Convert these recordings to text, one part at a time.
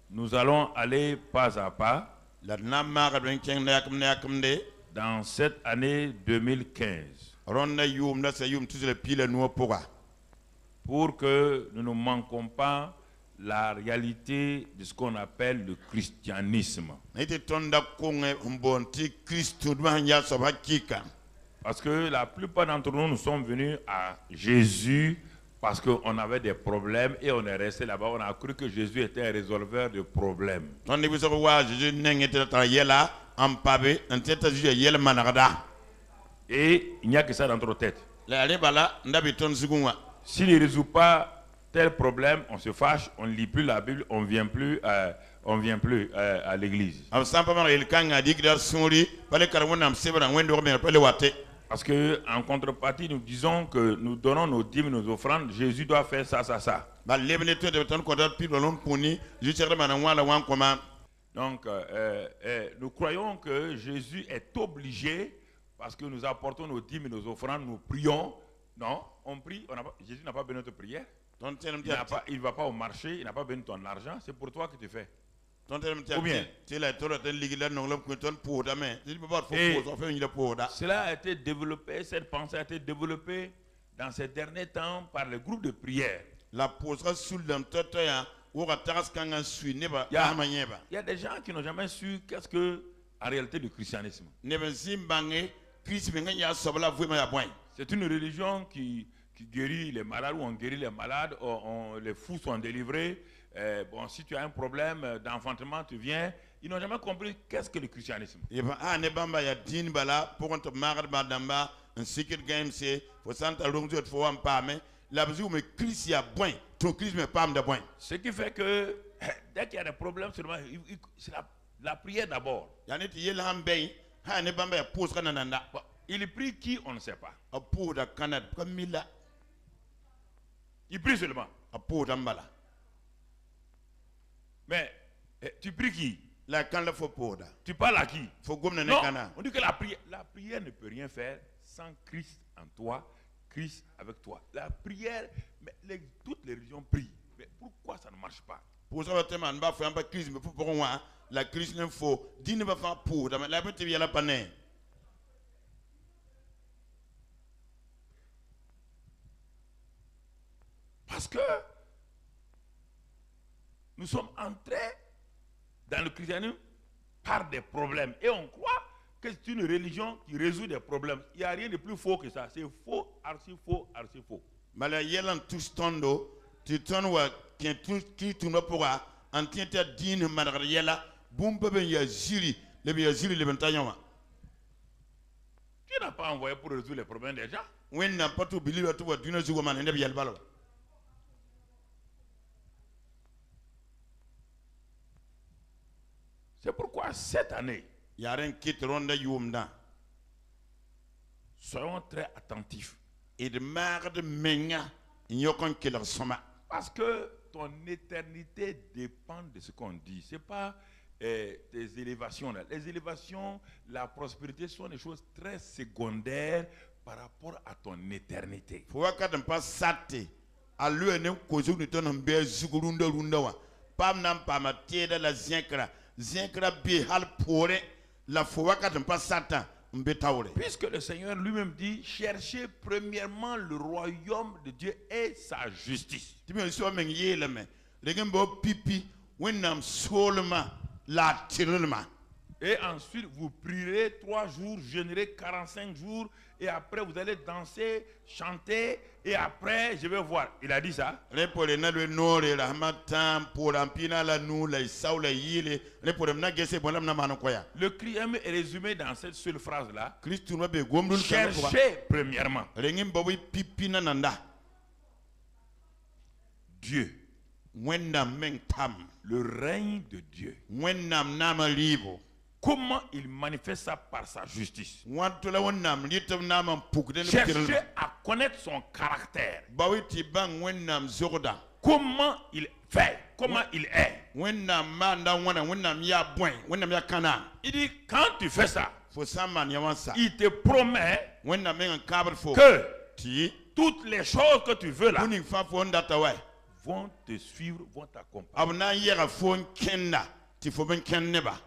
nous allons aller pas à pas dans cette année 2015 pour que nous ne manquons pas la réalité de ce qu'on appelle le christianisme. Parce que la plupart d'entre nous, nous sommes venus à Jésus parce qu'on avait des problèmes et on est resté là-bas. On a cru que Jésus était un résolveur de problèmes. Et il n'y a que ça dans notre tête. S'il ne résout pas tel problème, on se fâche, on ne lit plus la Bible, on ne vient plus à l'église. Parce qu'en contrepartie, nous disons que nous donnons nos dîmes, nos offrandes, Jésus doit faire ça, ça, ça. Donc, nous croyons que Jésus est obligé, parce que nous apportons nos dîmes et nos offrandes, nous prions. Non, on prie, Jésus n'a pas besoin de notre prière. Il ne va pas au marché, il n'a pas besoin de ton argent, c'est pour toi que tu fais. Ou bien, cela a été développé, cette pensée a été développée dans ces derniers temps par les groupes de prière. Il y a des gens qui n'ont jamais su qu'est-ce que en réalité le christianisme. C'est une religion qui guérit les malades, ou on guérit les malades, les fous sont délivrés. Bon, si tu as un problème d'enfantement, tu viens. Ils n'ont jamais compris qu'est-ce que le christianisme. Ce qui fait que dès qu'il y a des problèmes, c'est la prière d'abord. Il prie qui, on ne sait pas. Il prie seulement. Mais tu pries qui? Tu parles à qui? Non, on dit que la prière ne peut rien faire sans Christ en toi, Christ avec toi. La prière, mais toutes les religions prient. Mais pourquoi ça ne marche pas? Parce que nous sommes entrés dans le christianisme par des problèmes. Et on croit que c'est une religion qui résout des problèmes. Il n'y a rien de plus faux que ça. C'est faux, archi faux, archi faux. Tu n'as pas envoyé pour résoudre les problèmes des gens. C'est pourquoi cette année, soyons très attentifs. Parce que ton éternité dépend de ce qu'on dit. Ce n'est pas tes élévations. Les élévations, la prospérité sont des choses très secondaires par rapport à ton éternité. Puisque le Seigneur lui-même dit, cherchez premièrement le royaume de Dieu et sa justice. Et ensuite, vous prierez 3 jours, jeûnerez 45 jours, et après vous allez danser, chanter, et après je vais voir. Il a dit ça. Le christianisme est résumé dans cette seule phrase-là. Cherchez premièrement Dieu. Le règne de Dieu. Comment il manifeste ça par sa justice? Cherchez à connaître son caractère. Comment il fait? Comment il est? Il dit, quand tu fais ça, il te promet que toutes les choses que tu veux là vont te suivre, vont t'accompagner.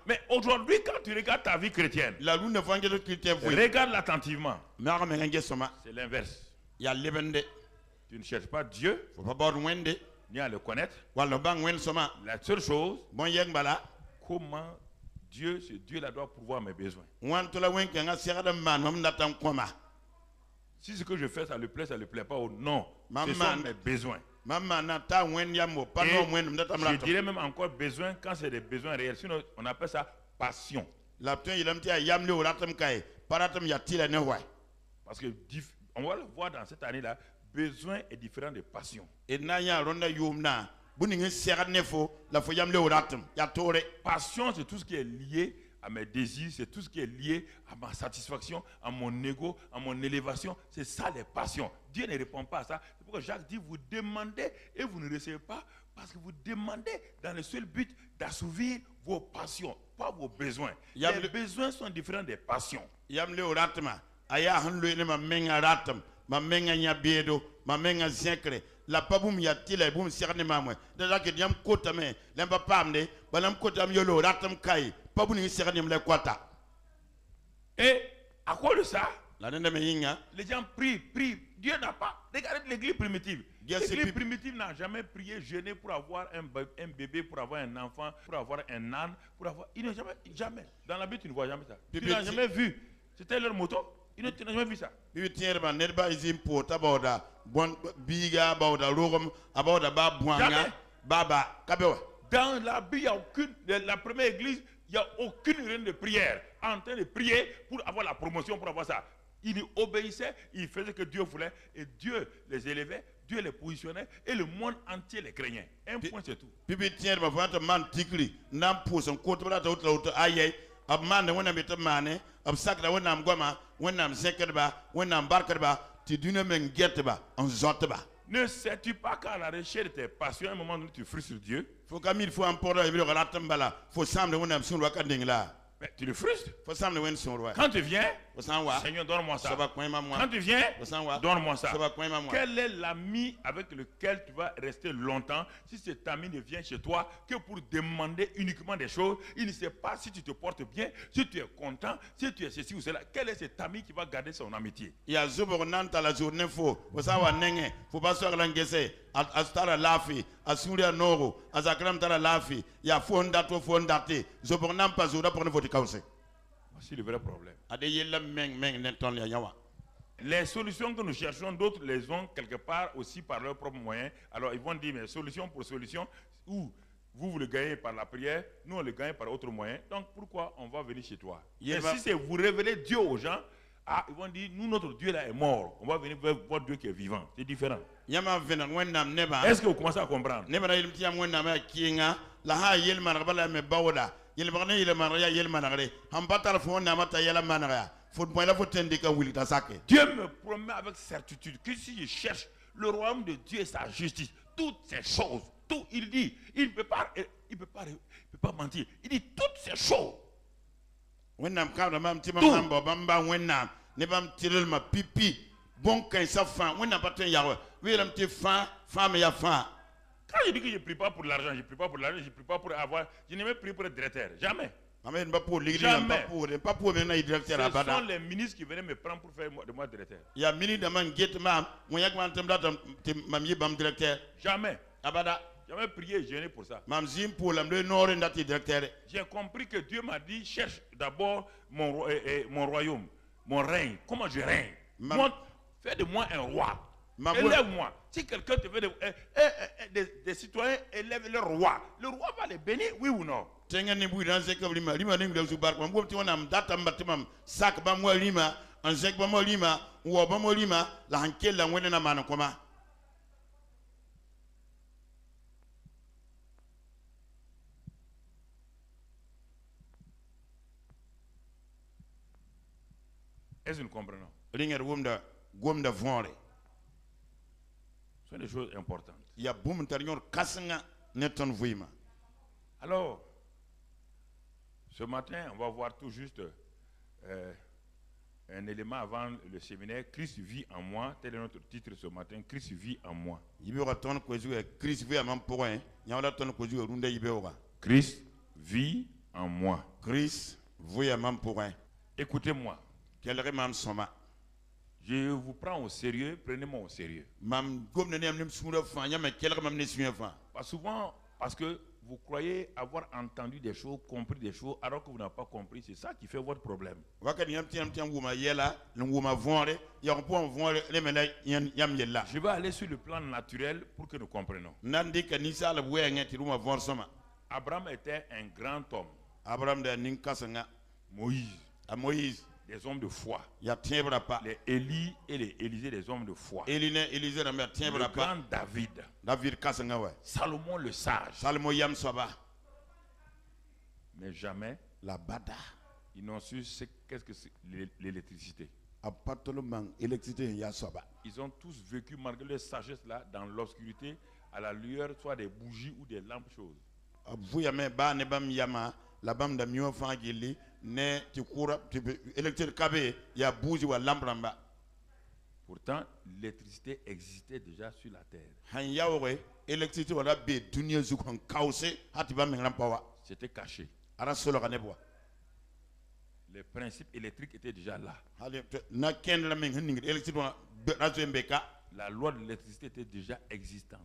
Mais aujourd'hui, quand tu regardes ta vie chrétienne, regarde attentivement. C'est l'inverse. Tu ne cherches pas Dieu, ni à le connaître. La seule chose, comment Dieu, ce Dieu-là doit pourvoir mes besoins. Si ce que je fais, ça le plaît, ça ne le plaît pas, ou non, ce sont mes besoins. Je dirais même encore besoin quand c'est des besoins réels. Sinon, on appelle ça passion. Parce que on va le voir dans cette année-là, besoin est différent de passion. Passion, c'est tout ce qui est lié à mes désirs, c'est tout ce qui est lié à ma satisfaction, à mon ego, à mon élévation. C'est ça les passions. Dieu ne répond pas à ça. C'est pourquoi Jacques dit, vous demandez et vous ne recevez pas, parce que vous demandez dans le seul but d'assouvir vos passions, pas vos besoins. Les besoins sont différents des passions. La paboum ya tila boum sirne mamwe déjà que diam kota me lemba pamne balam kota yolo ratam kai paboum ni sirne me kwata. Et à cause de ça, les gens prient. Dieu n'a pas. Regardez l'église primitive. L'église primitive n'a jamais prié, jeûné pour avoir un bébé, pour avoir un enfant, pour avoir un âne, pour avoir. Il n'a jamais. Dans la Bible, tu ne vois jamais ça. Tu n'as jamais vu. C'était leur motto. Tu n'as jamais vu ça. Dans la Bible, il n'y a aucune. La première église, il n'y a aucune reine de prière en train de prier pour avoir la promotion, pour avoir ça. Ils obéissaient, ils faisaient ce que Dieu voulait, et Dieu les élevait, Dieu les positionnait, et le monde entier les craignait. Un point, c'est tout. Ne sais-tu pas qu'à la recherche de tes passions, à un moment donné, tu frustres Dieu? Mais tu le frustres. Quand tu viens, Seigneur, donne-moi ça. Quand tu viens, donne-moi ça. Quel est l'ami avec lequel tu vas rester longtemps si cet ami ne vient chez toi que pour demander uniquement des choses? Il ne sait pas si tu te portes bien, si tu es content, si tu es ceci ou cela. Quel est cet ami qui va garder son amitié? Astara lafi asuria noro azakram tara lafi ya fonda to fondate zobornam pas zora pour votre cause. Voici le vrai problème. Les solutions que nous cherchons, d'autres les ont quelque part aussi par leurs propres moyens. Alors ils vont dire mais solution pour solution, ou vous le gagnez par la prière, nous on le gagne par autre moyen. Donc pourquoi on va venir chez toi? Et si c'est vous révéler Dieu aux gens, ils vont dire, nous, notre Dieu là est mort. On va venir voir Dieu qui est vivant. C'est différent. Est-ce que vous commencez à comprendre? Dieu me promet avec certitude que si je cherche le royaume de Dieu et sa justice, toutes ces choses, tout, il dit, il ne peut pas mentir. Il dit toutes ces choses. Quand je dis que je ne prie pas pour l'argent, je ne prie pas pour l'argent, je ne prie pas pour avoir. Je n'ai même prié pour être directeur. Jamais. Jamais. Ce sont les ministres qui venaient me prendre pour faire de moi directeur. Jamais. Jamais prié et jeûné pour ça. J'ai compris que Dieu m'a dit, cherche d'abord mon royaume, mon règne. Comment je règne? Fais de moi un roi. Élève-moi. Si quelqu'un te fait des citoyens, élève le roi. Le roi va les bénir, oui ou non? Est-ce que nous comprenons? Ce sont des choses importantes. Alors, ce matin, on va voir tout juste un élément avant le séminaire. Christ vit en moi. Tel est notre titre ce matin. Christ vit en moi. Christ vit en moi. Écoutez-moi. Je vous prends au sérieux, prenez-moi au sérieux. Souvent, parce que vous croyez avoir entendu des choses, compris des choses, alors que vous n'avez pas compris, c'est ça qui fait votre problème. Je vais aller sur le plan naturel pour que nous comprenions. Abraham était un grand homme. Moïse. Des hommes de foi. Les Élie et les Élisée, des hommes de foi. Le grand David. Salomon le sage. Mais jamais ils n'ont su qu'est-ce que c'est l'électricité. Ils ont tous vécu malgré leur sagesse là dans l'obscurité à la lueur soit des bougies ou des lampes chaudes. Pourtant, l'électricité existait déjà sur la terre. C'était caché. Les principes électriques étaient déjà là. La loi de l'électricité était déjà existante.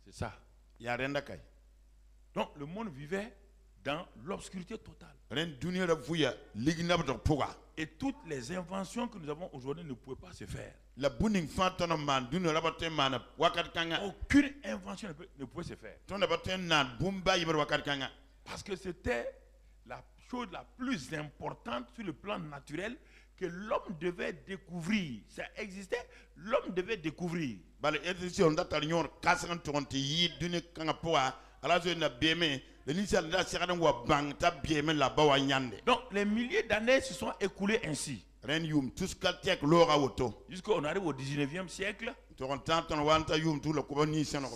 C'est ça. Donc le monde vivait dans l'obscurité totale. Et toutes les inventions que nous avons aujourd'hui ne pouvaient pas se faire. Aucune invention ne pouvait se faire. Parce que c'était la chose la plus importante sur le plan naturel que l'homme devait découvrir. Ça existait, l'homme devait découvrir. Donc les milliers d'années se sont écoulées ainsi. Jusqu'on arrive au 19e siècle.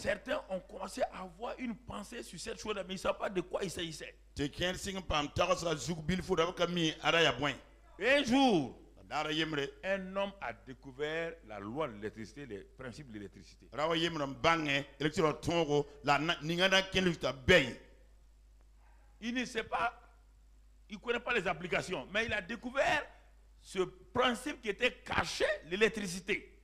Certains ont commencé à avoir une pensée sur cette chose, mais ils ne savent pas de quoi il s'agissait. Un jour, un homme a découvert la loi de l'électricité, les principes de l'électricité. Il ne sait pas, il ne connaît pas les applications, mais il a découvert ce principe qui était caché, l'électricité.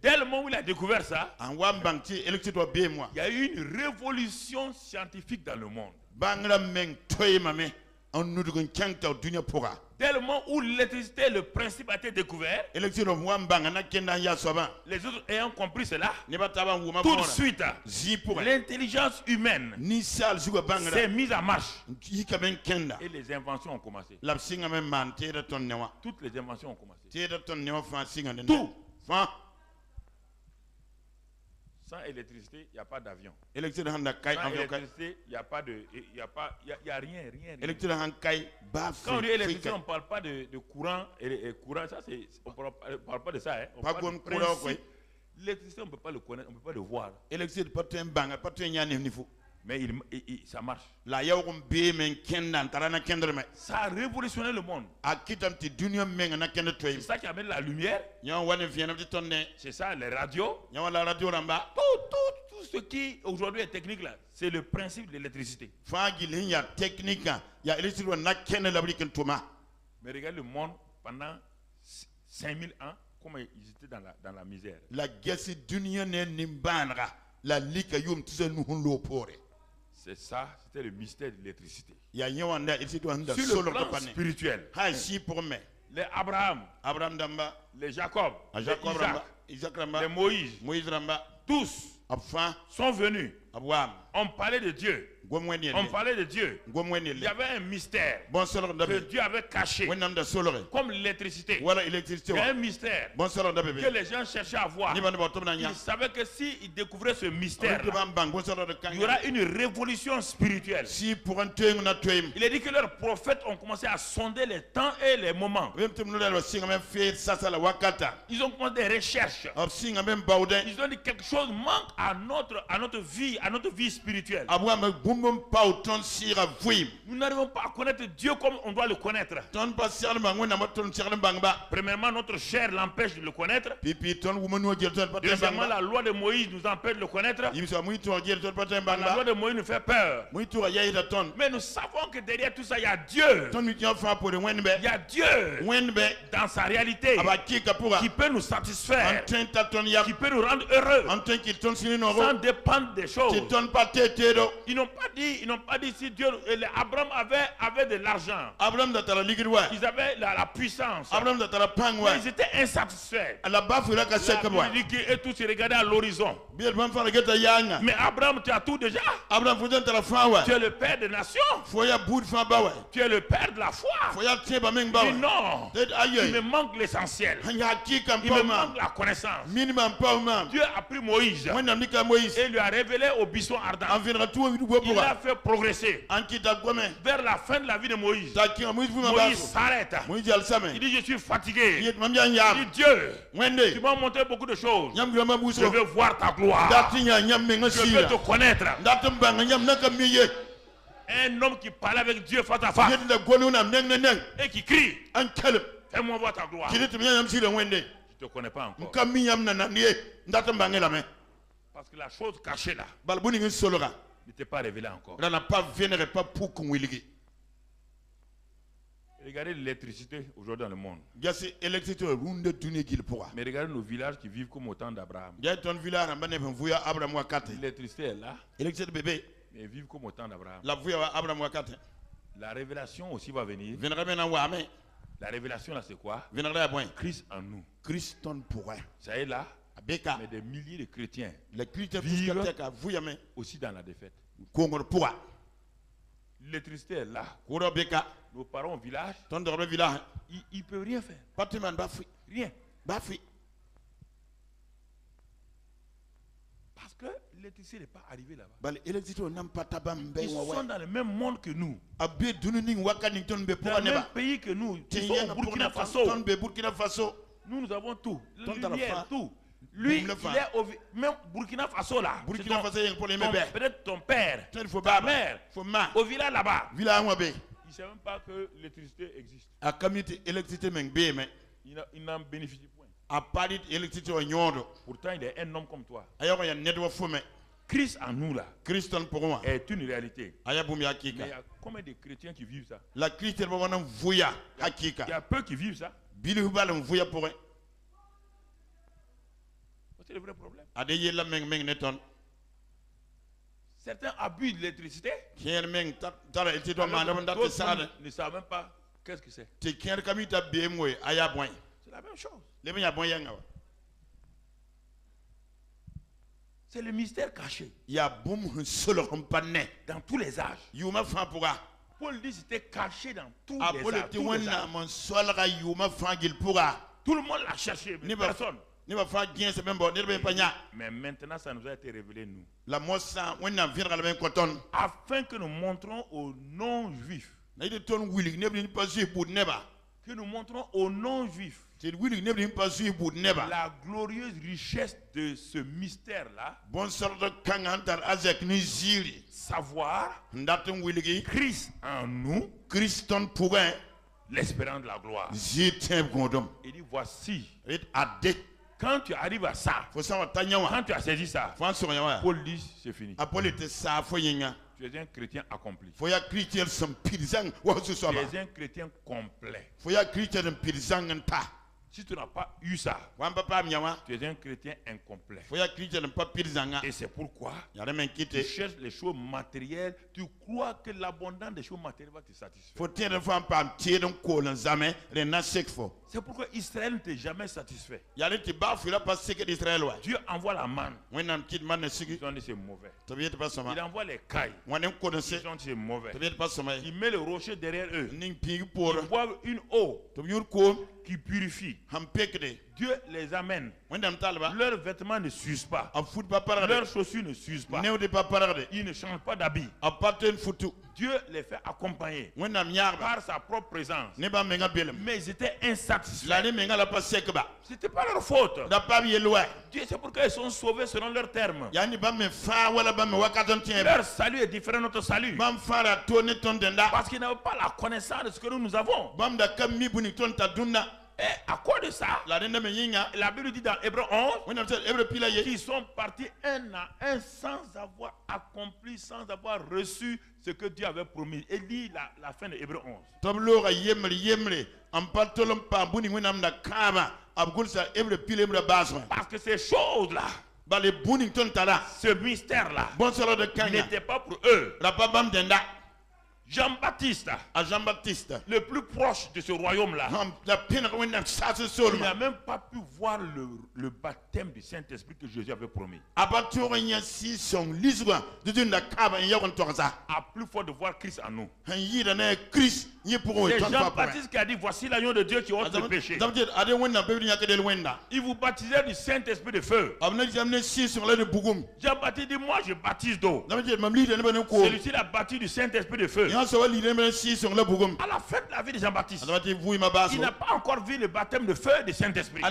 Dès le moment où il a découvert ça, il y a eu une révolution scientifique dans le monde. Dès le moment où l'électricité, le principe a été découvert, les autres ayant compris cela, tout de suite, l'intelligence humaine s'est mise en marche. Et les inventions ont commencé. Toutes les inventions ont commencé. Tout. Sans électricité, il n'y a pas d'avion. Sans électricité, il n'y a pas de. Il n'y a rien. Quand on dit électricité, on ne parle pas de courant. Courant, ça, on ne parle pas de ça. Hein. On parle de principe. L'électricité, on ne peut pas le connaître, on ne peut pas le voir. Mais ça marche. Ça a révolutionné le monde. C'est ça qui amène la lumière. C'est ça, les radios. Tout ce qui aujourd'hui est technique là, c'est le principe de l'électricité. Mais regarde le monde pendant 5000 ans, comment ils étaient dans la misère. C'est ça, c'était le mystère de l'électricité. Sur le plan spirituel, les Abraham, les Jacob, les Isaac, les Moïse, tous sont venus. On parlait de Dieu. On parlait de Dieu. Il y avait un mystère que Dieu avait caché. Comme l'électricité. Il y a un mystère que les gens cherchaient à voir. Ils savaient que s'ils découvraient ce mystère, il y aura une révolution spirituelle. Il est dit que leurs prophètes ont commencé à sonder les temps et les moments. Ils ont commencé des recherches. Ils ont dit quelque chose manque à notre vie spirituelle. Nous n'arrivons pas à connaître Dieu comme on doit le connaître. Premièrement, notre chair l'empêche de le connaître. Deuxièmement, la loi de Moïse nous empêche de le connaître. La loi de Moïse nous fait peur. Mais nous savons que derrière tout ça, il y a Dieu. Il y a Dieu dans sa réalité qui peut nous satisfaire, qui peut nous rendre heureux sans dépendre des choses. Ils n'ont pas dit si Dieu, Abraham avait de l'argent. Ils avaient la puissance. Mais ils étaient insatisfaits. Et tous se regardaient à l'horizon. Mais Abraham, tu as tout déjà. Tu es le père des nations. Tu es le père de la foi. Il dit non. Il me manque l'essentiel. Il me manque la connaissance. Dieu a pris Moïse et lui a révélé au buisson ardent. Il l'a fait progresser. Vers la fin de la vie de Moïse, Moïse s'arrête. Il dit je suis fatigué. Il dit Dieu, tu m'as montré beaucoup de choses. Je veux voir ta gloire. Je veux te connaître. Un homme qui parle avec Dieu face à face et qui crie, fais-moi voir ta gloire. Je ne te connais pas encore. Parce que la chose cachée là n'était pas révélée encore. Regardez l'électricité aujourd'hui dans le monde. Mais regardez nos villages qui vivent comme au temps d'Abraham. L'électricité est là. Mais ils vivent comme au temps d'Abraham. La révélation aussi va venir. La révélation là c'est quoi? Christ en nous. Ça est là. Mais des milliers de chrétiens vivent aussi dans la défaite. L'électricité est là. Nos parents au village, ils ne peuvent rien faire. Rien. Parce que l'électricité n'est pas arrivée là-bas. Ils sont dans le même monde que nous. Dans le même pays que nous. Ils sont au Burkina Faso. Nous avons tout. Lumière, tout. Lui, il est au même Burkina Faso là. Peut-être ton père, ta mère, au village là-bas. Il ne sait même pas que l'électricité existe. Il n'en bénéficie point. Pourtant, il est un homme comme toi. Christ en nous là est une réalité. Mais il y a combien de chrétiens qui vivent ça? Il y a peu qui vivent ça. C'est le vrai problème. Certains abusent de l'électricité. D'autres ne savent même pas qu'est-ce que c'est. C'est la même chose. C'est le mystère caché. Dans tous les âges. Paul dit que c'était caché dans tous les âges. Tout le monde l'a cherché, mais personne. Mais maintenant, ça nous a été révélé, nous. Afin que nous montrons aux non-juifs. Que nous montrons aux non-juifs la glorieuse richesse de ce mystère-là. Savoir Christ en nous, l'espérance de la gloire. Il dit voici. Quand tu arrives à ça, quand tu as saisi ça, Paul dit c'est fini. Tu es un chrétien accompli. Tu es un chrétien complet. Si tu n'as pas eu ça, tu es un chrétien incomplet. Et c'est pourquoi tu cherches les choses matérielles, tu crois que l'abondance des choses matérielles va te satisfaire. C'est pourquoi Israël ne t'est jamais satisfait. Dieu envoie la manne. Ils ont dit c'est mauvais. Il envoie les cailles. Ils ont dit c'est mauvais. Il met le rocher derrière eux. Ils boivent une eau qui purifie. Dieu les amène. Leurs vêtements ne s'usent pas. Leurs chaussures ne s'usent pas. Ils ne changent pas d'habit. Dieu les fait accompagner par sa propre présence. Mais ils étaient insatisfaits. Ce n'était pas leur faute. Dieu, c'est pourquoi ils sont sauvés selon leurs termes. Leur salut est différent de notre salut. Parce qu'ils n'avaient pas la connaissance de ce que nous avons. Et à cause de ça, la Bible dit dans Hébreux 11 qu'ils sont partis un à un sans avoir accompli, sans avoir reçu ce que Dieu avait promis. Et lit la fin de Hébreux 11. Parce que ces choses-là, ce mystère-là, n'était pas pour eux. Jean-Baptiste, le plus proche de ce royaume-là, il n'a même pas pu voir le baptême du Saint-Esprit que Jésus avait promis. À plus fort de voir Christ en nous. C'est Jean-Baptiste qui a dit, voici l'agneau de Dieu qui ôte le péché. Il vous baptisait du Saint-Esprit de feu. Jean-Baptiste dit, moi je baptise d'eau. Celui-ci l'a baptisé du Saint-Esprit de feu. À la fin de la vie de Jean-Baptiste, il n'a pas encore vu le baptême de feu et de Saint-Esprit. Il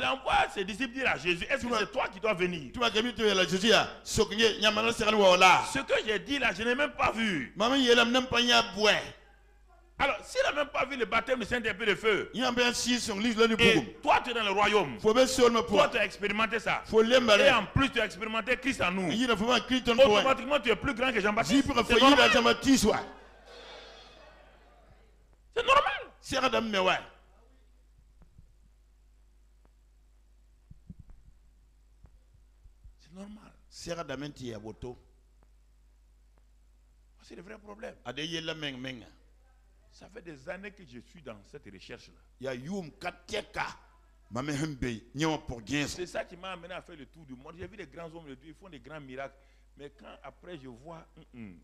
envoie ses disciples dire à Jésus, est-ce que c'est toi qui dois venir? Ce que j'ai dit là, je n'ai même pas vu. Alors, s'il n'a même pas vu le baptême du Saint-Esprit de feu, et toi tu es dans le royaume, toi tu as expérimenté ça, et en plus tu as expérimenté Christ en nous, automatiquement tu es plus grand que Jean-Baptiste. C'est normal. C'est normal. C'est le vrai problème. Ça fait des années que je suis dans cette recherche-là. C'est ça qui m'a amené à faire le tour du monde. J'ai vu les grands hommes de Dieu, ils font des grands miracles. Mais quand après je vois, ils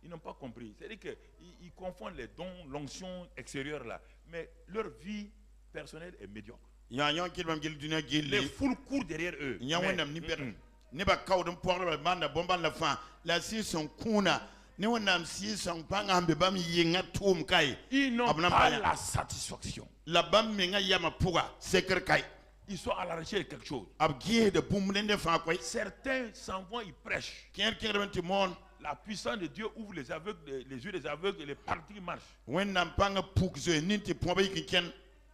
n'ont pas compris. C'est-à-dire qu'ils confondent les dons, l'onction extérieure là. Mais leur vie personnelle est médiocre. Les foules courent derrière eux. Ils n'ont pas la satisfaction. Ils sont à la recherche de quelque chose. Certains s'en vont, ils prêchent. La puissance de Dieu ouvre les aveugles, les yeux des aveugles et les parties marchent.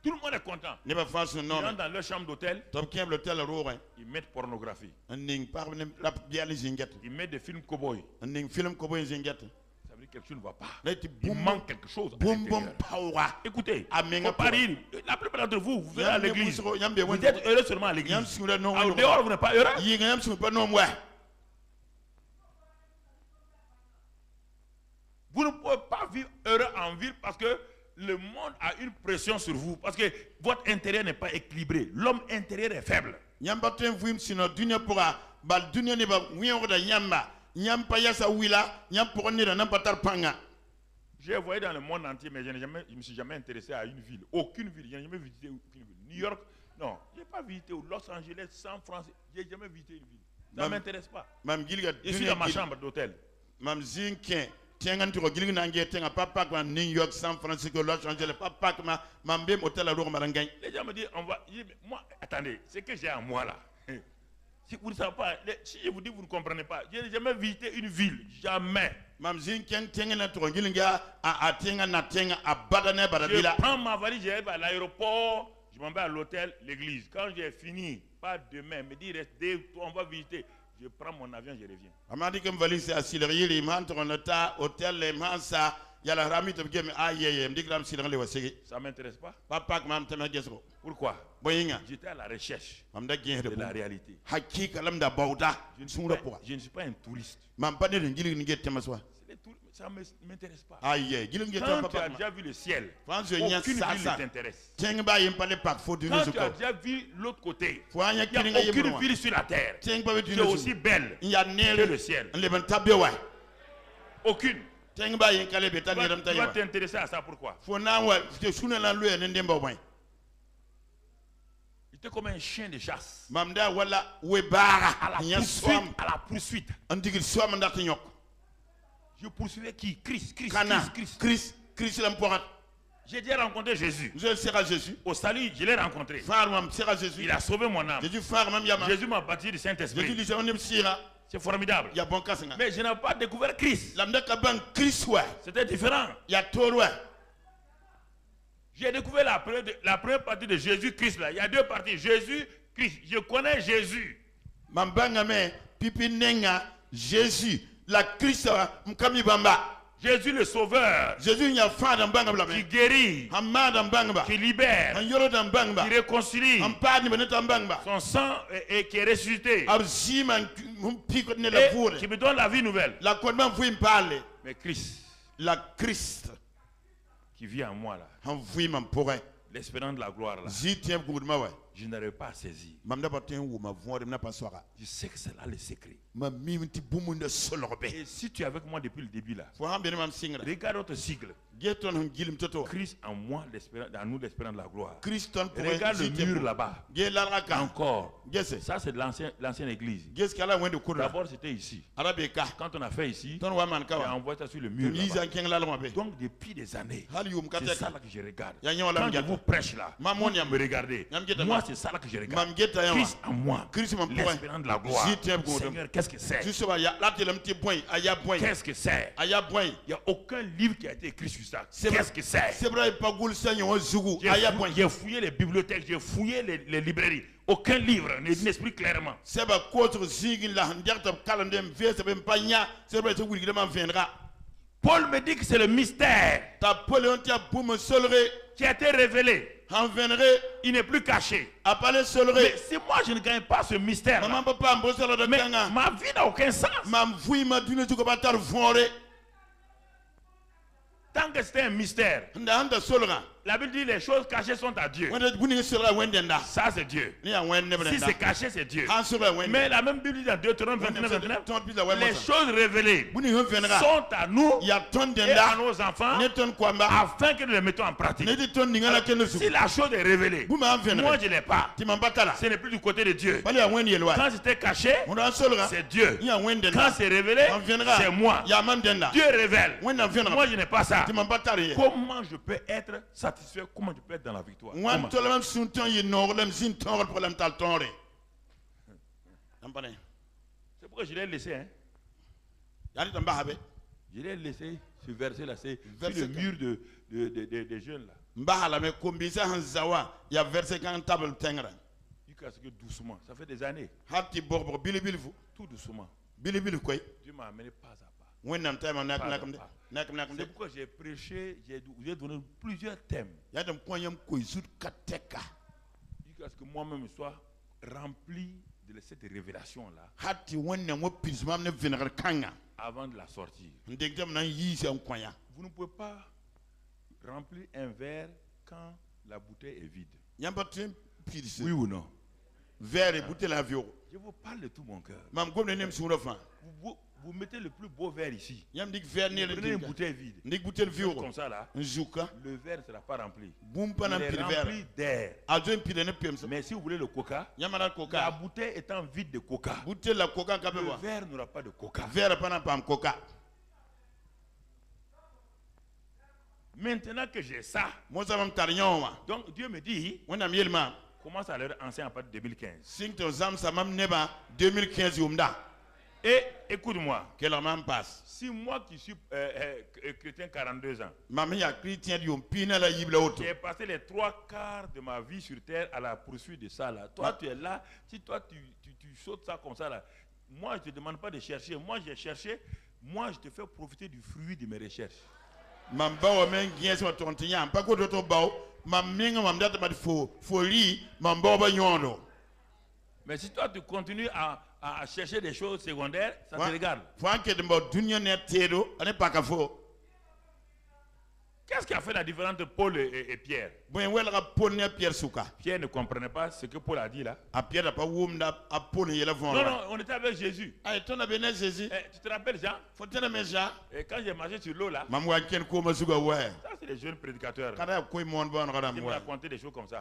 Tout le monde est content. Ils rentrent dans leur chambre d'hôtel. Ils mettent pornographie. Ils mettent des films cow-boys. Ça veut dire que quelque chose ne va pas. Il manque quelque chose à l'intérieur. Écoutez, faut pas rire. La plupart d'entre vous, vous venez à l'église. Vous êtes heureux seulement à l'église. En dehors, vous n'êtes pas heureux. Vous ne pouvez pas vivre heureux en ville parce que le monde a une pression sur vous. Parce que votre intérieur n'est pas équilibré. L'homme intérieur est faible. J'ai voyagé dans le monde entier, mais je ne me suis jamais intéressé à une ville. Aucune ville. Je n'ai jamais visité aucune ville. New York, non. Je n'ai pas visité Los Angeles, San Francisco. Je n'ai jamais visité une ville. Ça ne m'intéresse pas. Je suis dans ma chambre d'hôtel. New York, San Francisco, Los Angeles, les gens me disent, moi, attendez, c'est que j'ai à moi là. Si vous ne savez pas, si je vous dis, vous ne comprenez pas. Je n'ai jamais visité une ville, jamais. Je prends ma valise, j'arrive à l'aéroport, je m'en vais à l'hôtel, l'église. Quand j'ai fini, pas demain, me dit, restez, on va visiter. Je prends mon avion, je reviens. Ça ne m'intéresse pas. Pourquoi? J'étais à la recherche de la réalité. Je ne suis pas un touriste. Ça ne m'intéresse pas. Quand tu as déjà vu le ciel, aucune ville ne t'intéresse. Quand tu as déjà vu l'autre côté, il n'y a aucune ville sur la terre qui est aussi belle que le ciel. Aucune. Tu vas t'intéresser à ça, pourquoi? Il était comme un chien de chasse. À la poursuite. Je poursuivais qui? Christ. J'ai déjà rencontré Jésus. Au salut, je l'ai rencontré. Il a sauvé mon âme. Jésus m'a baptisé du Saint-Esprit. C'est formidable. Mais je n'ai pas découvert Christ. C'était différent. J'ai découvert la première partie de Jésus-Christ. Il y a deux parties. Jésus-Christ. Je connais Jésus. Jésus. La Christ Jésus le Sauveur, qui guérit, qui libère, qui réconcilie, son sang qui est ressuscité, et qui me donne la vie nouvelle. Mais Christ, qui vit en moi là, l'espérance de la gloire là, je n'arrive pas à saisir. Je sais que c'est là le secret. Et si tu es avec moi depuis le début là, regarde notre sigle. Christ en moi, en nous l'espérance de la gloire. Regarde le mur là-bas. Encore. Ça c'est de l'ancienne église. D'abord c'était ici. Quand on a fait ici, on a envoyé ça sur le mur là-bas. Donc depuis des années, c'est ça là que je regarde. Quand je vous prêche là, vous me regardez. Moi c'est ça là que je regarde. Christ en moi, l'espérance de la gloire. Seigneur, qu'est-ce que c'est? Qu'est-ce que c'est? Il n'y a aucun livre qui a été écrit sur ça. Qu'est-ce que c'est? J'ai fouillé les bibliothèques, j'ai fouillé les librairies. Aucun livre n'explique clairement. Paul me dit que c'est le mystère qui a été révélé. Il n'est plus caché. Mais si moi je ne gagne pas ce mystère, ma vie n'a aucun sens. Tant que c'était un mystère, la Bible dit les choses cachées sont à Dieu. Ça c'est Dieu. Si c'est caché, c'est Dieu. Mais la même Bible dit dans Deutéronome 29, les choses révélées sont à nous et à nos enfants afin que nous les mettons en pratique. Alors, si la chose est révélée, moi je ne l'ai pas, ce n'est plus du côté de Dieu. Quand c'était caché, c'est Dieu. Quand c'est révélé, c'est moi. Dieu révèle. Moi je n'ai pas ça. Comment je peux être satisfait? Comment je peux être dans la victoire? C'est pourquoi je l'ai laissé. Hein? Je l'ai laissé ce verset là. C'est sur le mur des jeunes là. Jusqu'à ce que doucement, ça fait des années. Tout doucement. Dieu m'a amené pas à pas. C'est pourquoi j'ai prêché, j'ai donné plusieurs thèmes. Jusqu'à ce que moi-même sois rempli de cette révélation-là avant de la sortir. Vous ne pouvez pas remplir un verre quand la bouteille est vide. Oui ou non? Je vous parle de tout mon cœur. Vous mettez le plus beau verre ici. Vous prenez une bouteille vide. Comme ça là. Le verre ne sera pas rempli. Il est rempli d'air. Mais si vous voulez le coca, la bouteille étant vide de coca, le verre n'aura pas de coca. Maintenant que j'ai ça, donc Dieu me dit, commence à leur enseigner à partir de 2015. Et écoute-moi, si moi qui suis chrétien 42 ans, j'ai passé les 3/4 de ma vie sur terre à la poursuite de ça là. Toi tu es là, si toi tu sautes ça comme ça là, moi je ne te demande pas de chercher, moi j'ai cherché, moi je te fais profiter du fruit de mes recherches. Mam bawa men gies wa tontinya pa ko to baw mam minga mam data ma folie mam bawa nyono. Mais si toi tu continues à chercher des choses secondaires, ça te regarde. Qu'est-ce qui a fait la différence entre Paul et Pierre? Pierre ne comprenait pas ce que Paul a dit là. Non, non, on était avec Jésus. Tu te rappelles Jean? Et quand j'ai marché sur l'eau là, ça c'est les jeunes prédicateurs. Ils me racontaient des choses comme ça.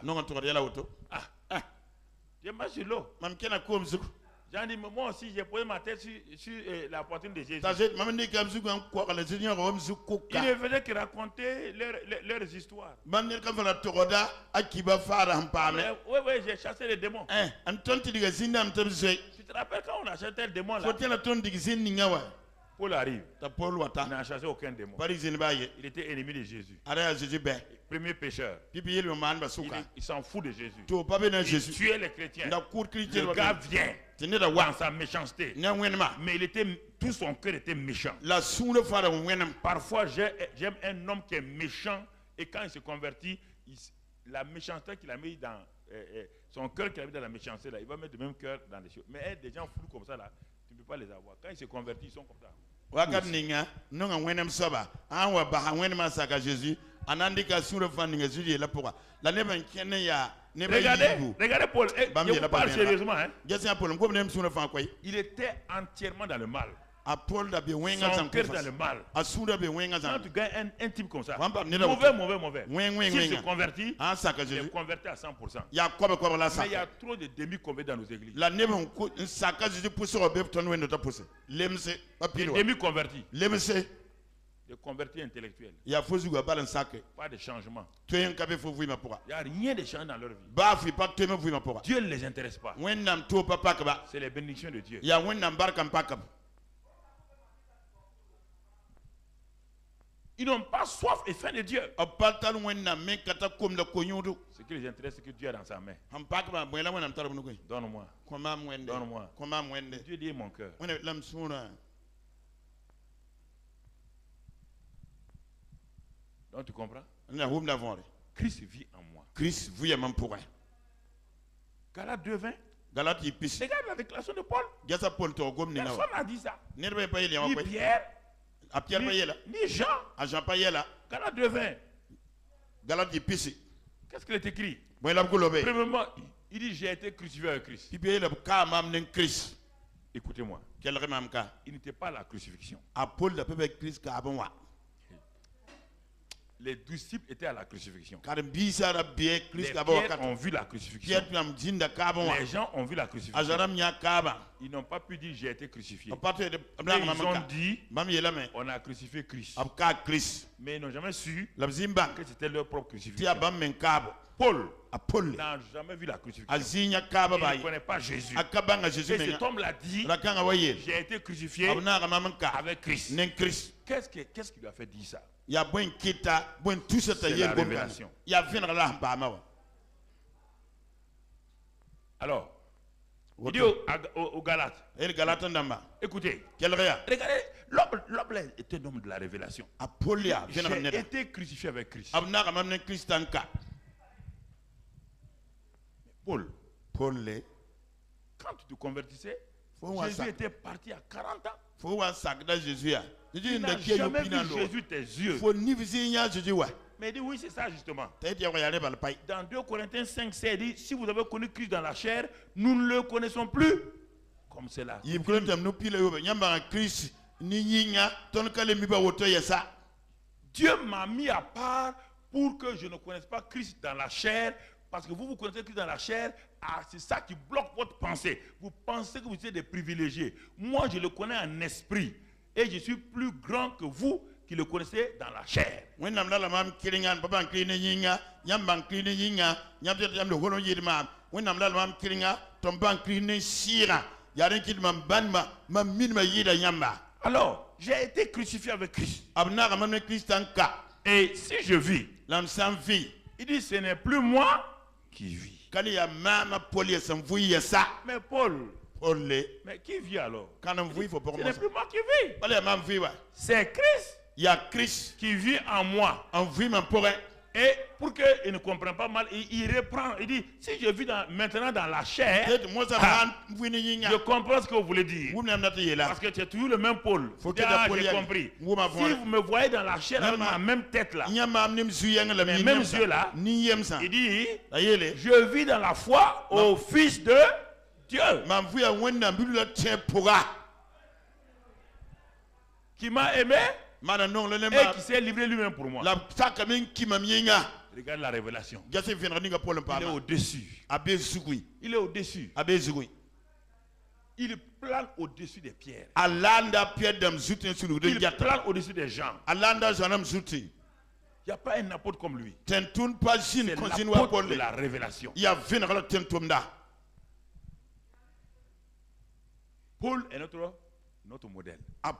J'ai marché sur l'eau. J'ai dit, moi aussi, j'ai posé ma tête sur la poitrine de Jésus. Il ne faisait que raconter leurs histoires. Oui, oui, j'ai chassé les démons. Tu te rappelles quand on a chassé le démon là? Paul arrive. Il n'a chassé aucun démon. Il était ennemi de Jésus. Premier pécheur. Il s'en fout de Jésus. Il tuait les chrétiens. Le gars vient dans sa méchanceté. Mais tout son cœur était méchant. Parfois, j'aime un homme qui est méchant et quand il se convertit, la méchanceté qu'il a mis dans son cœur qu'il a mis dans la méchanceté, là, il va mettre le même cœur dans les choses. Mais des gens fous comme ça, là, tu ne peux pas les avoir. Quand ils se convertissent, ils sont comme ça. Regardez Paul, je vous parle sérieusement. Hein? Il était entièrement dans le mal. Son cœur dans le mal. Quand tu gagnes un type comme ça, mauvais. S'il se convertit, il est converti à 100%. Mais il y a trop de demi-convertis dans nos églises. Les demi-convertis. Les convertis intellectuels. Pas de changement. Il n'y a rien de changement dans leur vie. Dieu ne les intéresse pas. C'est les bénédictions de Dieu. Ils n'ont pas soif et faim de Dieu. Ce qui les intéresse, c'est que Dieu est dans sa main. Donne-moi. Donne-moi. Dieu dit mon cœur. Donc tu comprends? Christ vit en moi. Galates 2:20. Regarde la déclaration de Paul. Personne n'a dit ça. Ni Pierre. Ni Jean. Galates 2:20. Qu'est-ce qu'il est écrit? Premièrement, il dit j'ai été crucifié avec Christ. Écoutez-moi. Il n'était pas à la crucifixion. Les disciples étaient à la crucifixion. Les Pierre ont vu la crucifixion. Les gens ont vu la crucifixion. Ils n'ont pas pu dire j'ai été crucifié. Ils ont dit on a crucifié Christ. Mais ils n'ont jamais su que c'était leur propre crucifixion. Paul n'a jamais vu la crucifixion. Il ne connaît pas Jésus. Et cet homme l'a dit j'ai été crucifié avec Christ. Qu'est-ce qui lui a fait dire ça? C'est la révélation. Alors, il dit aux Galates, écoutez, regardez, l'homme était un homme de la révélation. J'ai été crucifié avec Christ. Paul, quand tu te convertissais, Jésus était parti à 40 ans. Il n'a jamais vu Jésus tes yeux. Mais il dit oui, c'est ça justement. Dans 2 Corinthiens 5:16, il dit si vous avez connu Christ dans la chair, nous ne le connaissons plus comme c'est là. Dieu m'a mis à part pour que je ne connaisse pas Christ dans la chair. Parce que vous connaissez Christ dans la chair, c'est ça qui bloque votre pensée. Vous pensez que vous êtes des privilégiés. Moi, je le connais en esprit. Et je suis plus grand que vous qui le connaissez dans la chair. Alors, j'ai été crucifié avec Christ. Et si je vis, il dit ce n'est plus moi qui vis. Mais Paul, mais qui vit alors? Ce n'est plus moi qui vis. C'est Christ Il y a Christ qui vit en moi. en vie man pourrait. Et pour qu'il ne comprenne pas mal, il reprend. Il dit, si je vis maintenant dans la chair, je comprends ce que vous voulez dire. Parce que tu es toujours le même pôle. J'ai compris. Si vous me voyez dans la chair, avec ma même tête là, mes mêmes yeux là, il dit, je vis dans la foi au Fils de Dieu. Qui m'a aimé et qui s'est livré lui-même pour moi. Regarde la révélation. Il est au-dessus. Il est au-dessus. Il plane au-dessus des pierres. Il plane au-dessus des gens. Il n'y a pas un apôtre comme lui. C'est l'apôtre de la révélation. Paul est notre modèle. Pas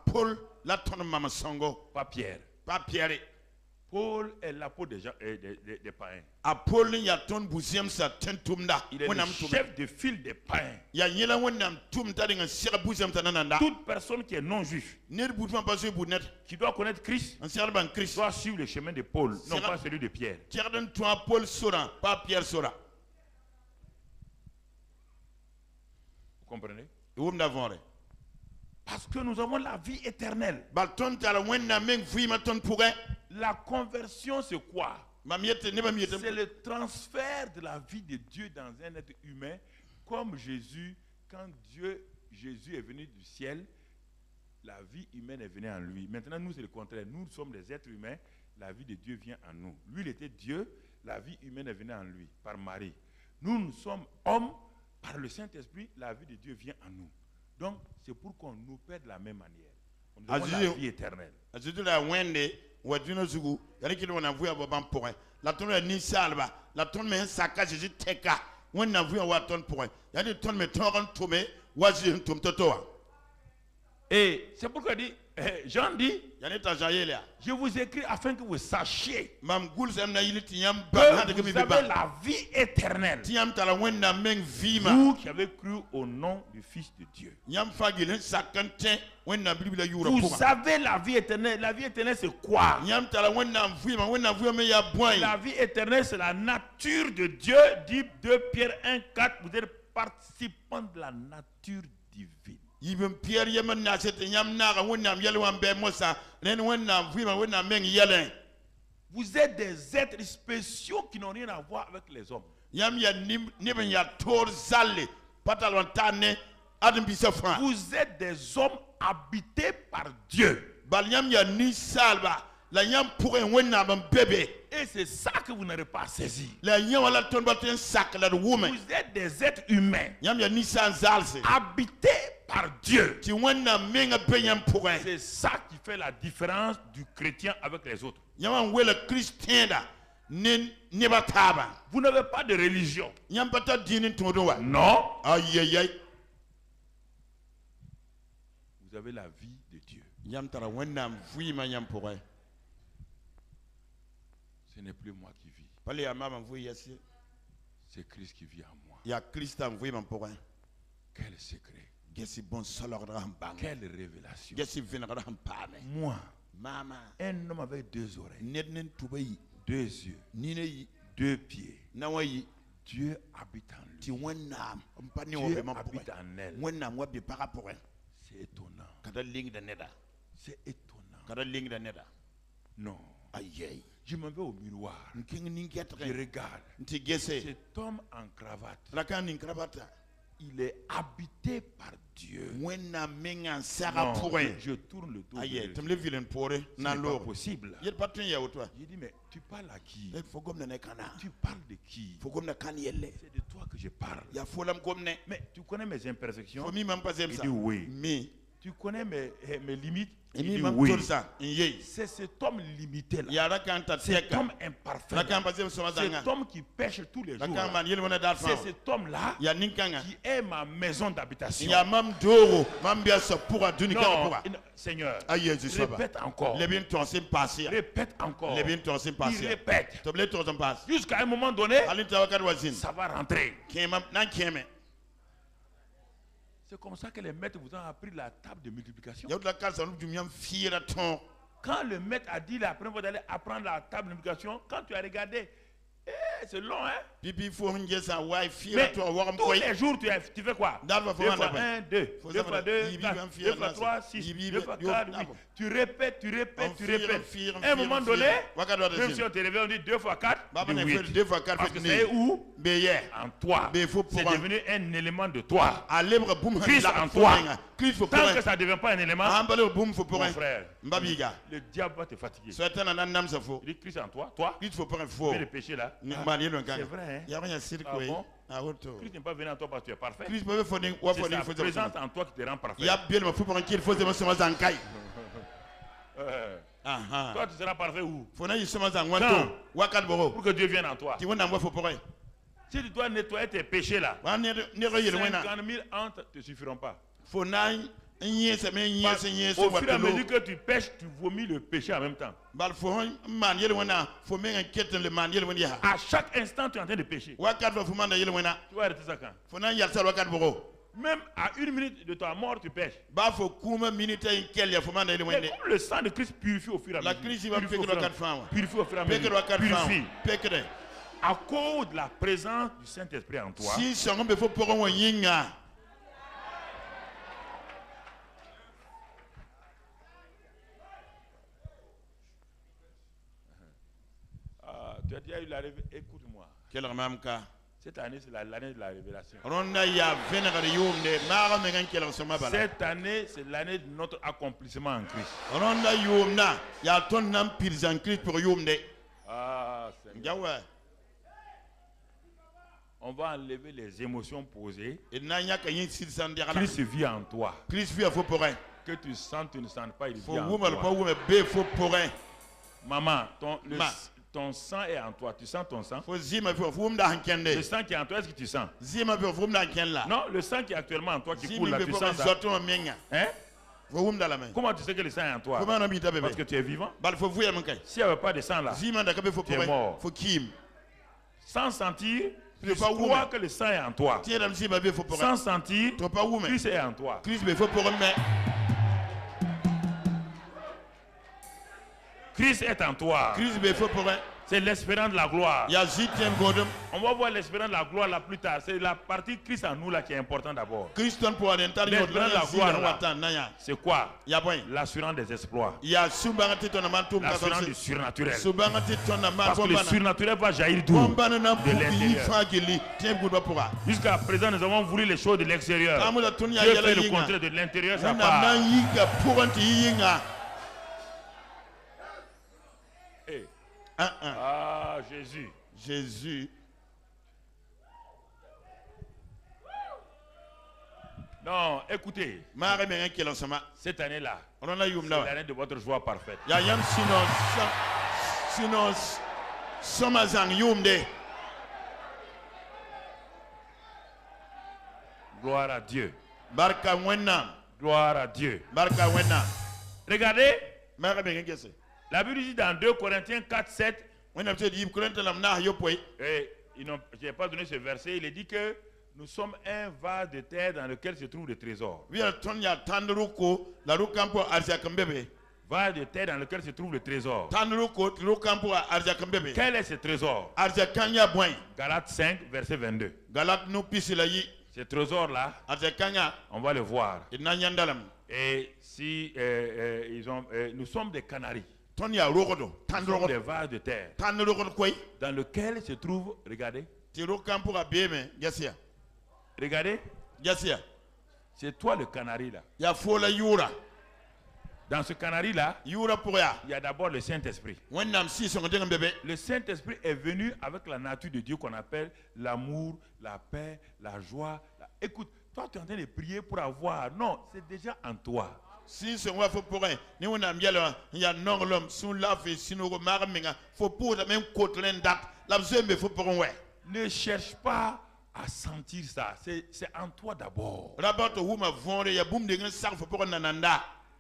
Pierre. Paul est l'apôtre des païens. Il est le chef de file des païens. Toute personne qui est non-juif, qui doit connaître Christ, doit suivre le chemin de Paul, non pas celui de Pierre. Vous comprenez? Parce que nous avons la vie éternelle. La conversion, c'est quoi? C'est le transfert de la vie de Dieu dans un être humain, comme Jésus, quand Jésus est venu du ciel, la vie humaine est venue en lui. Maintenant, nous, c'est le contraire. Nous sommes des êtres humains, la vie de Dieu vient en nous. Lui, il était Dieu, la vie humaine est venue en lui, par Marie. Nous sommes hommes, par le Saint-Esprit, la vie de Dieu vient en nous. Donc, c'est pour qu'on nous perde de la même manière. On demande la vie éternelle. Et c'est pourquoi Jean dit, je vous écris afin que vous sachiez que vous avez la vie éternelle. Vous qui avez cru au nom du Fils de Dieu. Vous avez la vie éternelle. La vie éternelle, c'est quoi? La vie éternelle, c'est la nature de Dieu. Dit 2 Pierre 1,4. Vous êtes participants de la nature divine. Vous êtes des êtres spéciaux qui n'ont rien à voir avec les hommes. Vous êtes des hommes habités par Dieu. Et c'est ça que vous n'aurez pas saisi. Vous êtes des êtres humains habités par Dieu. C'est ça qui fait la différence du chrétien avec les autres. Vous n'avez pas de religion. Non. Vous avez la vie de Dieu. Ce n'est plus moi qui vis. C'est Christ qui vit en moi. Quel secret. Quelle révélation. Moi, un homme avec 2 oreilles, 2 yeux, 2 pieds. Dieu habite en lui. Dieu habite en elle. C'est étonnant. C'est étonnant. Non. Je me vais au miroir. Je regarde. Cet homme en cravate. Il est habité par Dieu. Non, je tourne le dos. Ce n'est pas possible. Je dis, mais tu parles à qui? Tu parles de qui? C'est de toi que je parle. Mais tu connais mes imperfections? Il dit oui. Tu connais mes limites? Il dit oui. C'est cet homme limité là. Cet homme imparfait. Cet homme qui pêche tous les jours. C'est cet homme là qui est ma maison d'habitation. Non, Seigneur, répète encore. Répète encore. Il répète. Jusqu'à un moment donné, ça va rentrer. C'est comme ça que les maîtres vous ont appris la table de multiplication. quand le maître a dit la première fois d'aller apprendre la table de multiplication, quand tu as regardé, c'est long, hein? Mais tous les jours, tu fais quoi? 2 fois 1, 2. 2 fois 2, 4. 2 fois 3, 6. 2 fois 4, 8. Tu répètes. À un moment donné, même si on te réveille, on dit 2 fois 4, 8. Parce que c'est où? En toi. C'est devenu un élément de toi. Christ en toi. Tant que ça ne devient pas un élément, mon frère, le diable va te fatiguer. Il dit Christ en toi. Toi, tu fais le péché là. C'est vrai, hein? Ah bon? Christ n'est pas venu en toi parce que tu es parfait. C'est sa présence en toi qui te rend parfait. Toi, tu seras parfait où? Quand? Pour que Dieu vienne en toi. Si tu dois nettoyer tes péchés là, 50 000 ans ne te suffiront pas. Au fur et à mesure que tu pêches, tu vomis le péché en même temps. À chaque instant, tu es en train de pécher. Tu vas arrêter ça quand? Même à 1 minute de ta mort, tu pêches. Mais comme le sang de Christ purifie au fur et à mesure. Purifie au fur et à mesure. Purifie. À cause de la présence du Saint-Esprit en toi. Tu as déjà eu la révélation. Écoute-moi. Cette année, c'est l'année de la révélation. Cette année, c'est l'année de notre accomplissement en Christ. Ah, Seigneur. On va enlever les émotions posées. Christ vit en toi. Que tu sens, tu ne sens pas, il vit en toi. Maman, ton sang est en toi. Tu sens ton sang? Le sang qui est en toi, est-ce que tu sens? Non, le sang qui est actuellement en toi, qui coule là, tu sens ça? Hein? Comment tu sais que le sang est en toi? Parce que tu es vivant. S'il n'y avait pas de sang là, tu es mort. Sans sentir, tu crois que le sang est en toi. Sans sentir, Christ est en toi. Christ est en toi. C'est l'espérance de la gloire. On va voir l'espérance de la gloire là plus tard. C'est la partie Christ en nous là qui est importante d'abord. L'espérance de la gloire là, c'est quoi? L'assurance des exploits. L'assurance du surnaturel. Parce que le surnaturel va jaillir d'où? De l'intérieur. Jusqu'à présent, nous avons voulu les choses de l'extérieur. Dieu fait le contraire de l'intérieur, ça part. Ah, Jésus. Non, écoutez. Cette année-là, c'est l'année de votre joie parfaite. Gloire à Dieu. Gloire à Dieu. Regardez. La Bible dit dans 2 Corinthiens 4, 7. Je n'ai pas donné ce verset. Il est dit que nous sommes un vase de terre dans lequel se trouve le trésor. Vase de terre dans lequel se trouve le trésor. Quel est ce trésor? Galates 5, verset 22. Ce trésor-là, on va le voir. Et si nous sommes des canaries. Nous sommes des vases de terre dans lequel se trouve, regardez. Regardez. C'est toi le canari là. Dans ce canari là, il y a d'abord le Saint-Esprit. Le Saint-Esprit est venu avec la nature de Dieu qu'on appelle l'amour, la paix, la joie. Écoute, toi tu es en train de prier pour avoir. Non, c'est déjà en toi. Si c'est moi, faut pour rien. Ni on a mis là, il y a non l'homme sous la fée, sinon on marre menga. Faut pour la même côte l'endate. La besoin mais faut pour ouais. Ne cherche pas à sentir ça. C'est en toi d'abord.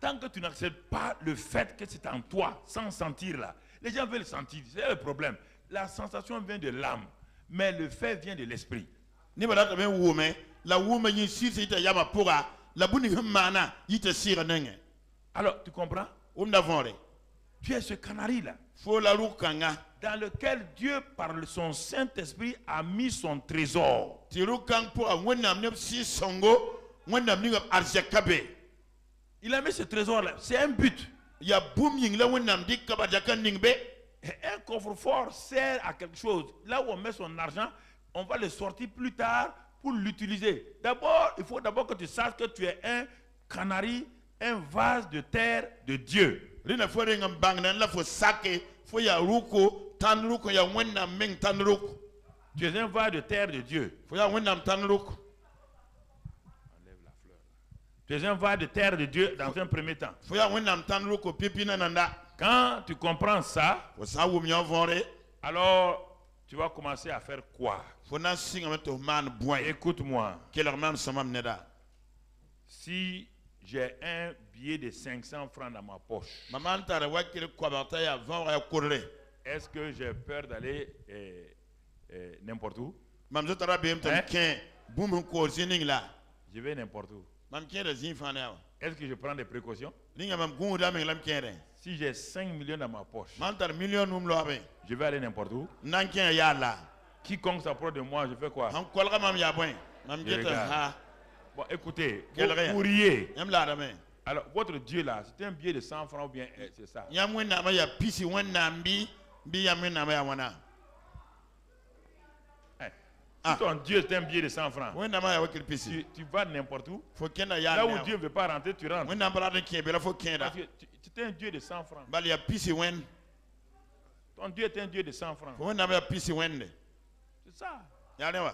Tant que tu n'acceptes pas le fait que c'est en toi, sans sentir là, les gens veulent sentir. C'est le problème. La sensation vient de l'âme, mais le fait vient de l'esprit. Alors, tu comprends? Tu es ce canari-là, Faut la rukanga. dans lequel Dieu, par son Saint-Esprit, a mis son trésor. Ti rukang pour a wennam ne si songo, wennam ni arzakabe. Il a mis ce trésor-là. C'est un but. Ya boum ying la wennam dik kabadaka ningbe. Un coffre-fort sert à quelque chose. Là où on met son argent, on va le sortir plus tard pour l'utiliser. D'abord, il faut d'abord que tu saches que tu es un canari, un vase de terre de Dieu. Rina fo ringam bang nan la fo sake, fo ya ruko, tan ruko ya wennam meng tan ruko. Tu es un vase de terre de Dieu. Fo ya wennam tan ruko. Enlève la fleur. Tu es un vase de terre de Dieu dans un premier temps. Fo ya wennam tan ruko pipina nanda. Quand tu comprends ça, Fo sa wum yon vonre. alors tu vas commencer à faire quoi? Fo na singa meto man boy. Écoute-moi. Keler man samam neda. Si j'ai un billet de 500 francs dans ma poche, Maman tare wakil kwabata ya van ya korre. est-ce que j'ai peur d'aller n'importe où? Mam zo tara bem tan Hein? ken boum ko zining la. Je vais n'importe où. Mam ken da zin fana wa. Est-ce que je prends des précautions? Ninga mam gungu da meng lam ken. Si j'ai 5 millions dans ma poche, Man tar million num lo abe. je vais aller n'importe où. Nan ken ya la. Quiconque s'approche de moi, je fais quoi? Han kolga mam ya boy. Mam Je geta regarde. ha. Bon, écoutez, Quel rien? vous riez. Yam la da men. Alors, votre Dieu là, c'est un billet de 100 francs ou bien c'est ça? Yam wenna ma ya pisi wenna bi yam wenna ma ya wana. Hein? Ah. Si ton Dieu c'est un billet de 100 francs, Wenna ma ya wakil pisi. tu vas n'importe où. Fo ken da ya. Là où Dieu ne veut pas rentrer, tu rentres. Wenna bala de ken be la fo ken da. Parce que tu es un Dieu de 100 francs. Bal ya pisi wen. Ton Dieu est un Dieu de 100 francs. Fo wenna ma ya pisi wende. C'est ça. Ya ne wa.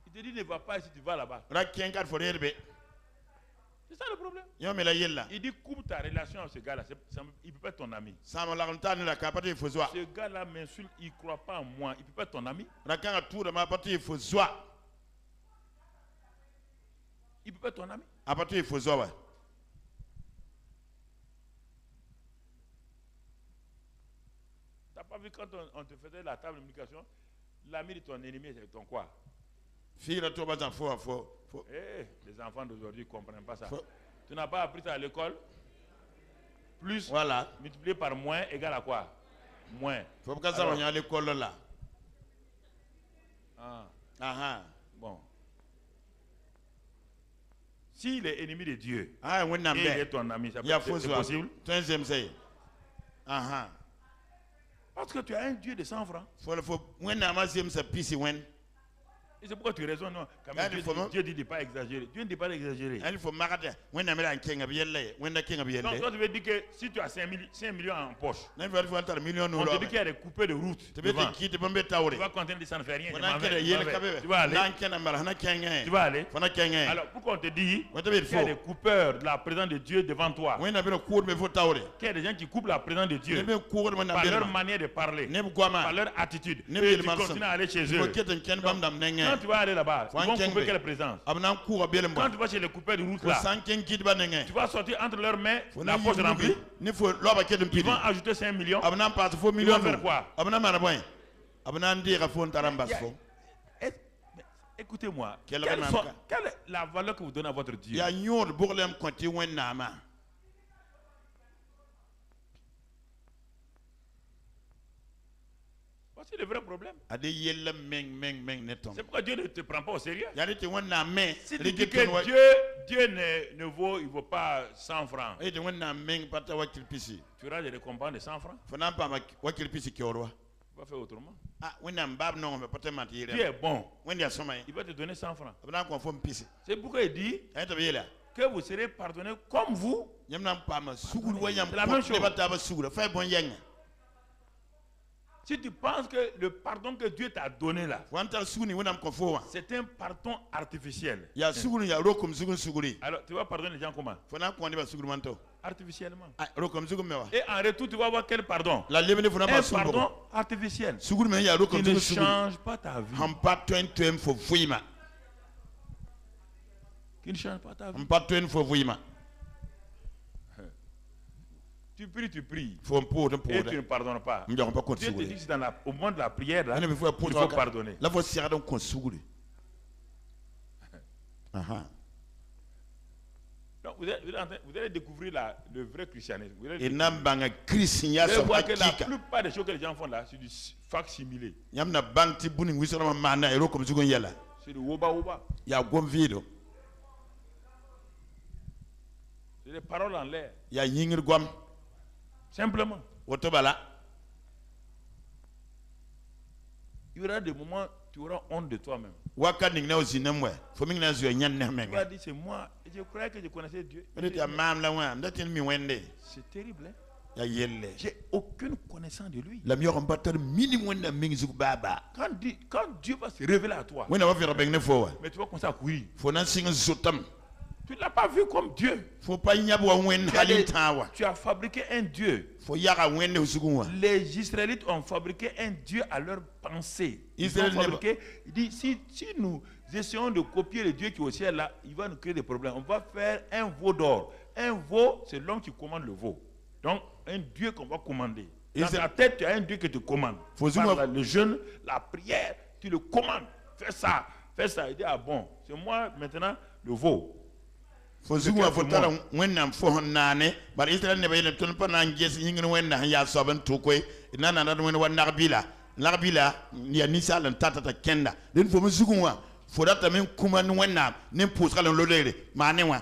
Il te dit ne va pas ici, tu vas là-bas. Ra ken kat fo rebe. C'est ça le problème. Yo me la yella. Il dit coupe ta relation avec ce gars-là. Il ne peut pas être ton ami. Sama la ronta ni la kapati fo zwa. Ce gars-là m'insulte, il ne croit pas en moi. Il ne peut pas être ton ami. Ra kan tour ma pati fo zwa. Il ne peut pas être ton ami. Apati fo zwa wa. Tu n'as pas vu quand on te faisait la table de communication, l'ami de ton ennemi, c'est ton quoi? Fille to bazan fo. Eh, les enfants d'aujourd'hui ne comprennent pas ça. Faut- Tu n'as pas appris ça à l'école? Plus Voilà. multiplié par moins égale à quoi? Moins. Faut ka sa Alors- nya l'école là. Ah, Aha. bon. S'il est ennemi de Dieu, Ah wenna et il est be. ton ami, ça peut Ya être fo c'est zwa. possible? Tenzem say. Aha. Parce que tu as un Dieu de 100 francs. Fo wenna ma zem sa pisi wen. Et c'est pourquoi tu raisonnes. Non, quand même, Ah, il faut non? Dieu dit de ne pas exagérer. Dieu ne dit pas d'exagérer. Elle faut marade. Wenna me la kenga bi yelle. Wenna kenga bi Donc, yelle. toi, tu veux dire que si tu as 5 millions en poche, Nan faut tar million no on te lo. dit qu'il y a des coupés de route. Te be devant. te kiti bombe tawre. Tu vas continuer de ça ne fait rien. je Wana m'en vais, kere je yelle m'en vais. kabe. Tu vas aller. Nan kena mara hana kenga. Tu vas aller. Fona kenga. Alors, pourquoi on te dit Wata be qu'il y a fo. des coupeurs de la présence de Dieu devant toi? Wenna be no cour be fo tawre. Qu'il y a des gens qui coupent la présence de Ne Dieu be cour me na par leur be. manière de parler, Ne bu par goma. leur attitude. Ne Et be tu le continues à aller chez Faut eux. keten ken bam dam Quand nenga. tu vas aller là-bas, Faut ils vont un couper kengbe. quelle présence? Abnan cour be le Quand tu vas chez les coupeurs de route Faut là, 5 ken kiti ba nenga. tu vas sortir entre leurs mains Faut la na poche remplie. Ne faut lo ba kedum Ils pidi. vont ajouter 5 millions. Abnan pas fo million. faire quoi? Abnan mara boy. Abnan ndira fo ntarambas Ya- fo. Est- mais écoutez-moi, Quelle quelle remarque? est la valeur que vous donnez à votre Dieu? Ya nyor burlem konti wenna ma. Voici le vrai problème. Ade yelle meng neton. C'est pourquoi Dieu ne te prend pas au sérieux. Ya te wenna me. Si tu dis que Dieu ne vaut, il ne vaut pas 100 francs, E de wenna meng pata wakil pisi. tu auras des récompenses de 100 francs. Fo nan pa wakil pisi kiorwa. Tu vas faire autrement. Ah wenna mbab non me pata mat Dieu yire. est bon. Wenna soma. Il va te donner 100 francs. Abnan kon fo pisi. C'est pourquoi il dit Ay to yela. que vous serez pardonné comme vous. Yam nan pa ma sugul wayam. C'est la même chose. Ne bata ba sugul. Fa bon yenga. Si tu penses que le pardon que Dieu t'a donné là, Wanta suguni wenam kon fo wa. c'est un pardon artificiel. Ya sugul ya rokum sugun suguri. Alors, tu vas pardonner les gens comment? Fo nan kon ne ba sugul manto. Artificiellement. Ah rokum sugum me wa. Et en retour, tu vas voir quel pardon? La lebene fo nan Un ba sugul. pardon artificiel Sugul me ya qui rokum ne sugun suguri. change pas ta vie. Ham pa 20 fo fuima. Qui ne change pas ta vie. Ham pa 20 fo fuima. Tu pries. Fo mpo de Et tu ne de. pardonnes pas. M'don pas kon Dieu te suguri. dit que c'est au moment de la prière, là, Ane be fo il faut pardonner. La fo sira don kon suguri. Aha. Donc vous allez découvrir le vrai christianisme. Vous allez Et nambanga Christian vous so voir que la hakika. plupart des choses que les gens font là, c'est du fac-similé. Yamna banti buni wisala mana ero comme sugon yala. C'est du woba. Ya gomvido. C'est des paroles en l'air. Ya yingir gwam. Simplement. Wotobala. Il y aura des moments tu auras honte de toi-même. Waka ningna ozinemwe. Fomi ngna zo nyan Tu vas nehmenga. dire c'est moi. Et je croyais que je connaissais Dieu. Peut-être ya mam la wa, ndatin mi wende. C'est terrible. Hein? Ya yelle. J'ai aucune connaissance de lui. La miyo mbatar minimum na mingi baba. Quand Dieu va se révéler à toi, Wena wa fira bengne fo wa. mais tu vas commencer à courir. Fo nan singa zotam. Tu ne l'as pas vu comme Dieu. Faut pas nyabo wa wen halitawa. Tu as fabriqué un Dieu. Faut yara wende usugunwa. Les Israélites ont fabriqué un Dieu à leur pensée. Ils ont Israël fabriqué, il dit, si nous essayons de copier le Dieu qui est au ciel là, il va nous créer des problèmes. On va faire un veau d'or. Un veau, c'est l'homme qui commande le veau. Donc, un Dieu qu'on va commander. Dans ta tête, tu as un Dieu qui te commande. Par le jeûne, la prière, tu le commandes. Fais ça, fais ça. Il dit, ah bon, c'est moi maintenant le veau. Fo zuwa fo tara wennam fo honnane bar Israel ne bayne ton pa nan gesi yingin wenna ya soban to koy nana na wen wan narbila ya nisal tata kenda den fo musugunwa fo data men kuma wenna ne pousse kala lodere manewa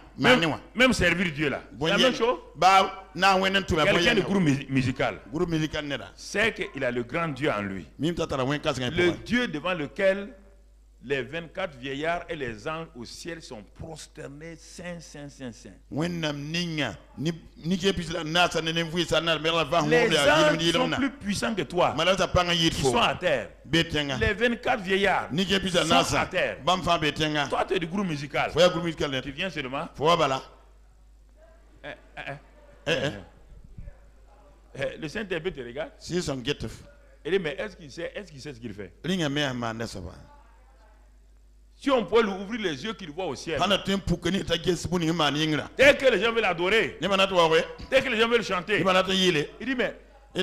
Même servir Dieu là. C'est la même chose. Ba na wennen to Quelqu'un de groupe musical. Groupe musical nera. C'est qu'il a le grand Dieu en lui. Mim tata wen kas Le Dieu devant lequel les 24 vieillards et les anges au ciel sont prosternés, saint. Wennam ninga ni ke pisla nasa ne mvu sana mera va Les anges sont plus puissants que toi. malata panga Ils sont à terre. betenga Les 24 vieillards ni ke pisla sont nasa à terre. bam fa betenga Toi, tu es du groupe musical. fo ya groupe musical net Tu viens seulement. fo bala Le Saint-Esprit te regarde. si son getef Il dit, mais est-ce qu'il sait ce qu'il fait? ringa me ma na saba Si on peut lui ouvrir les yeux qu'il voit au ciel. hana tem pukani ta ges buni ma ni ngra Dès que les gens veulent l'adorer, ne manat wa we dès que les gens veulent chanter, ne manat yile il dit, mais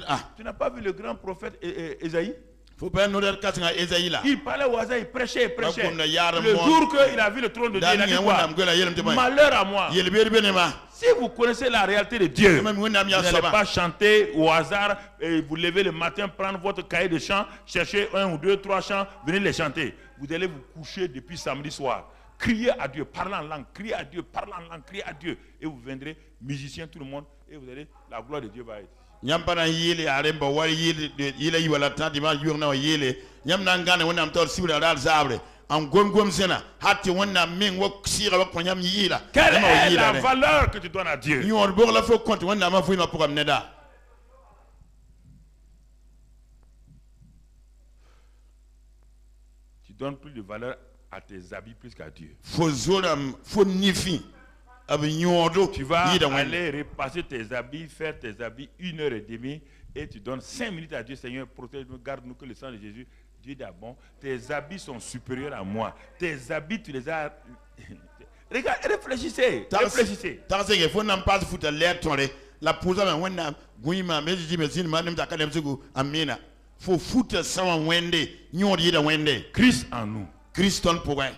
ah tu n'as pas vu le grand prophète Ésaïe? faut pas nous dire kasanga Esaïla Il parlait au hasard, il prêchait. Ba ko na yara Le mo jour qu'il a vu le trône de Dieu, il a dit quoi? Malheur à moi. yele be benema Si vous connaissez la réalité de Dieu, même vous wonam ya n'allez soba pas chanter au hasard et vous levez le matin, prendre votre cahier de chant, chercher 1 ou 2, 3 chants, venez les chanter. Vous allez vous coucher depuis samedi soir. Criez à Dieu, parlez en langue, criez à Dieu, parlez en langue, criez à Dieu. Et vous viendrez, musiciens, tout le monde, et vous allez, la gloire de Dieu va être. nyambana yele aremba wali yele yiwala tandi ma yurna yele nyamna ngane wonam tor sibra dal zabre en gom sena hatti wonna min wo sira wa ko nyam yila Quelle est la valeur que tu donnes à Dieu? ni on bo la fo compte wonna ma fuima pour amne da Tu donnes plus de valeur à tes habits plus qu'à Dieu. fo zoram fo nifi ab nyodo Tu vas aller repasser tes habits, faire tes habits 1h30 et tu donnes 5 minutes à Dieu. Seigneur, protège-nous, garde-nous que le sang de Jésus. Dieu dit, ah bon, tes habits sont supérieurs à moi. Tes habits, tu les as... Regarde, réfléchissez. Tarse fo nam pas futa l'air tonre la pousa ma wonna guima meji mezin manem ta kadem sugu amina fo futa sama wende nyodi yida wende Christ en nous. Christon pourrait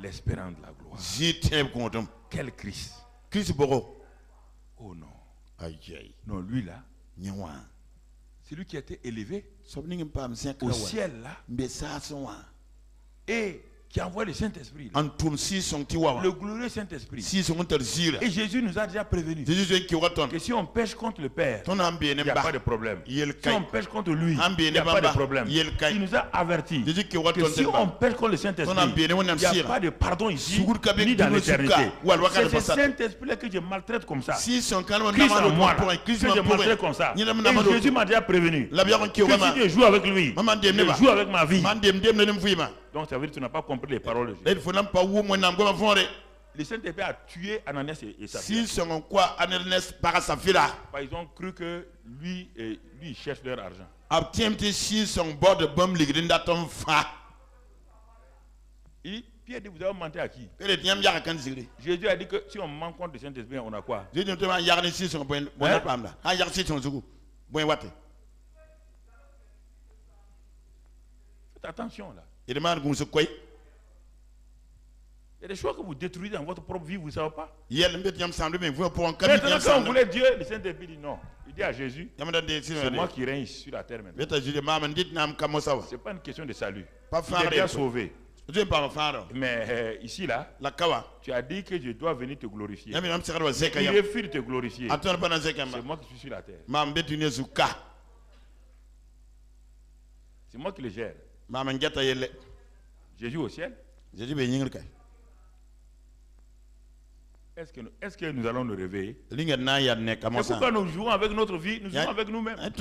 L'espérance de la gloire. j'étais content Quel Christ? Christ boro Oh non. aïe Non, lui là, nyawa c'est lui qui a été élevé sobning pam au ciel là mbesa sonwa et qui envoie le Saint-Esprit. antum si son tiwa Le glorieux Saint-Esprit. si son terzira Et Jésus nous a déjà prévenu Jésus qui waton que si on pêche contre le Père, ton ambi il ne n'y a pas ba de problème. yel Si kay on pêche contre lui, il ambi n'y a ne pas de ba problème. yel kay Il nous a averti Jésus qui que waton si on pêche contre le Saint-Esprit, il n'y a pas de pardon ici, ni dans l'éternité. C'est ce Saint-Esprit-là que je maltraite comme ça. si son calme Christ en moi, pour là, Christ que je maltraite comme ça. Et Jésus m'a déjà prévenu la bière qui que si je joue avec lui, je joue avec ma vie. Donc ça veut dire que tu n'as pas compris les paroles de Jésus. Le Saint-Esprit a tué Ananias et Saphira. Si son quoi Ananias para Saphira Ils ont cru que lui il cherche leur argent. abtiemte si son bord de bombe ligrinda ton fa Pierre dit, vous avez menti à qui? ele tiam ya kan zire Jésus a dit que si on manque contre le Saint-Esprit, on a quoi? je dis toi ya ni si son bon pamla ha ya si son zugu bon wate Faites attention là. il demande qu'on se quoi y a des choses que vous détruisez dans votre propre vie, vous ne savez pas. Maintenant, quand vous voulez Dieu, le Saint-Esprit dit non. Il dit à Jésus, c'est moi qui règne sur la terre maintenant. Ce n'est pas une question de salut. Il est déjà sauvé. Mais ici, là, tu as dit que je dois venir te glorifier. Il refuse de te glorifier. C'est moi qui suis sur la terre. C'est moi qui le gère. Jésus au ciel. Est-ce que nous allons nous réveiller? C'est pourquoi nous jouons avec notre vie, nous jouons avec nous-mêmes. On ne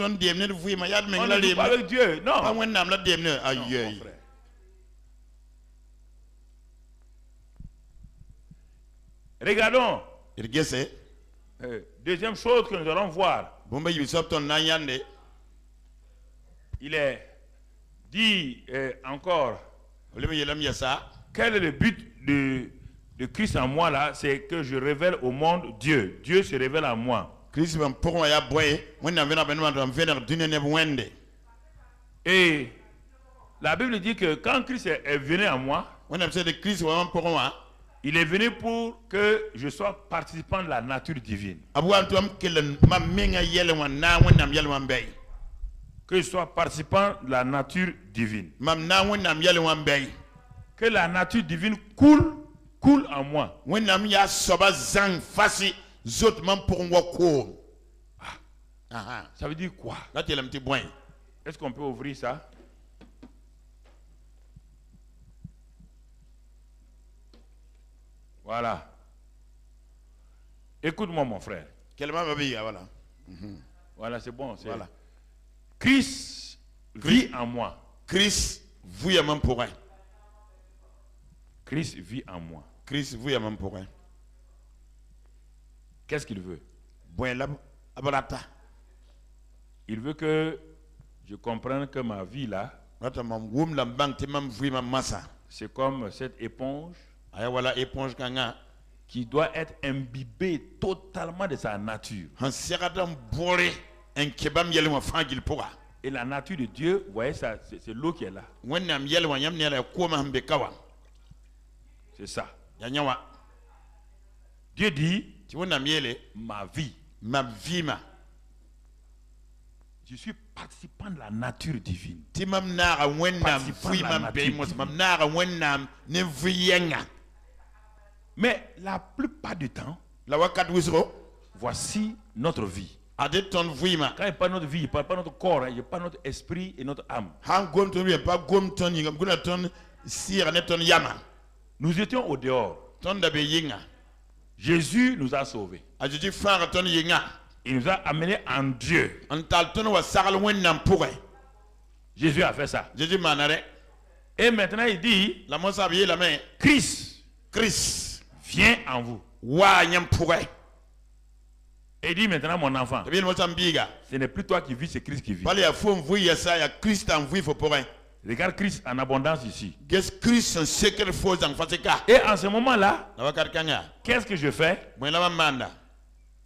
joue pas avec Dieu. Non. Non, regardons. Deuxième chose que nous allons voir. Il est dit encore. Quel est le but de Christ en moi là? C'est que je révèle au monde Dieu. Dieu se révèle à moi. Et la Bible dit que quand Christ est venu à moi, il est venu pour que je sois participant de la nature divine. Que je sois participant de la nature divine. Que la nature divine coule en moi. Ça veut dire quoi? Est-ce qu'on peut ouvrir ça? Voilà. Écoute-moi, mon frère. Voilà, c'est bon. Voilà. Christ vit en moi. Christ vit en moi. Christ vit en moi. Christ vit en moi. Qu'est-ce qu'il veut? Il veut que je comprenne que ma vie là, c'est comme cette éponge qui doit être imbibée totalement de sa nature. Et la nature de Dieu, vous voyez ça, c'est l'eau qui est là. C'est ça. Dieu dit, ma vie. Je suis participant de la nature divine. Mais la plupart du temps, voici notre vie. Quand il parle de notre vie, il ne parle pas de notre corps, il parle de notre esprit et notre âme. Nous étions au dehors. Jésus nous a sauvés. Il nous a amenés en Dieu. Jésus a fait ça. Et maintenant il dit, Christ vient en vous. Et il dit maintenant, mon enfant, ce n'est plus toi qui vis, c'est Christ qui vit. Regarde Christ en abondance ici. Et en ce moment-là, qu'est-ce que je fais?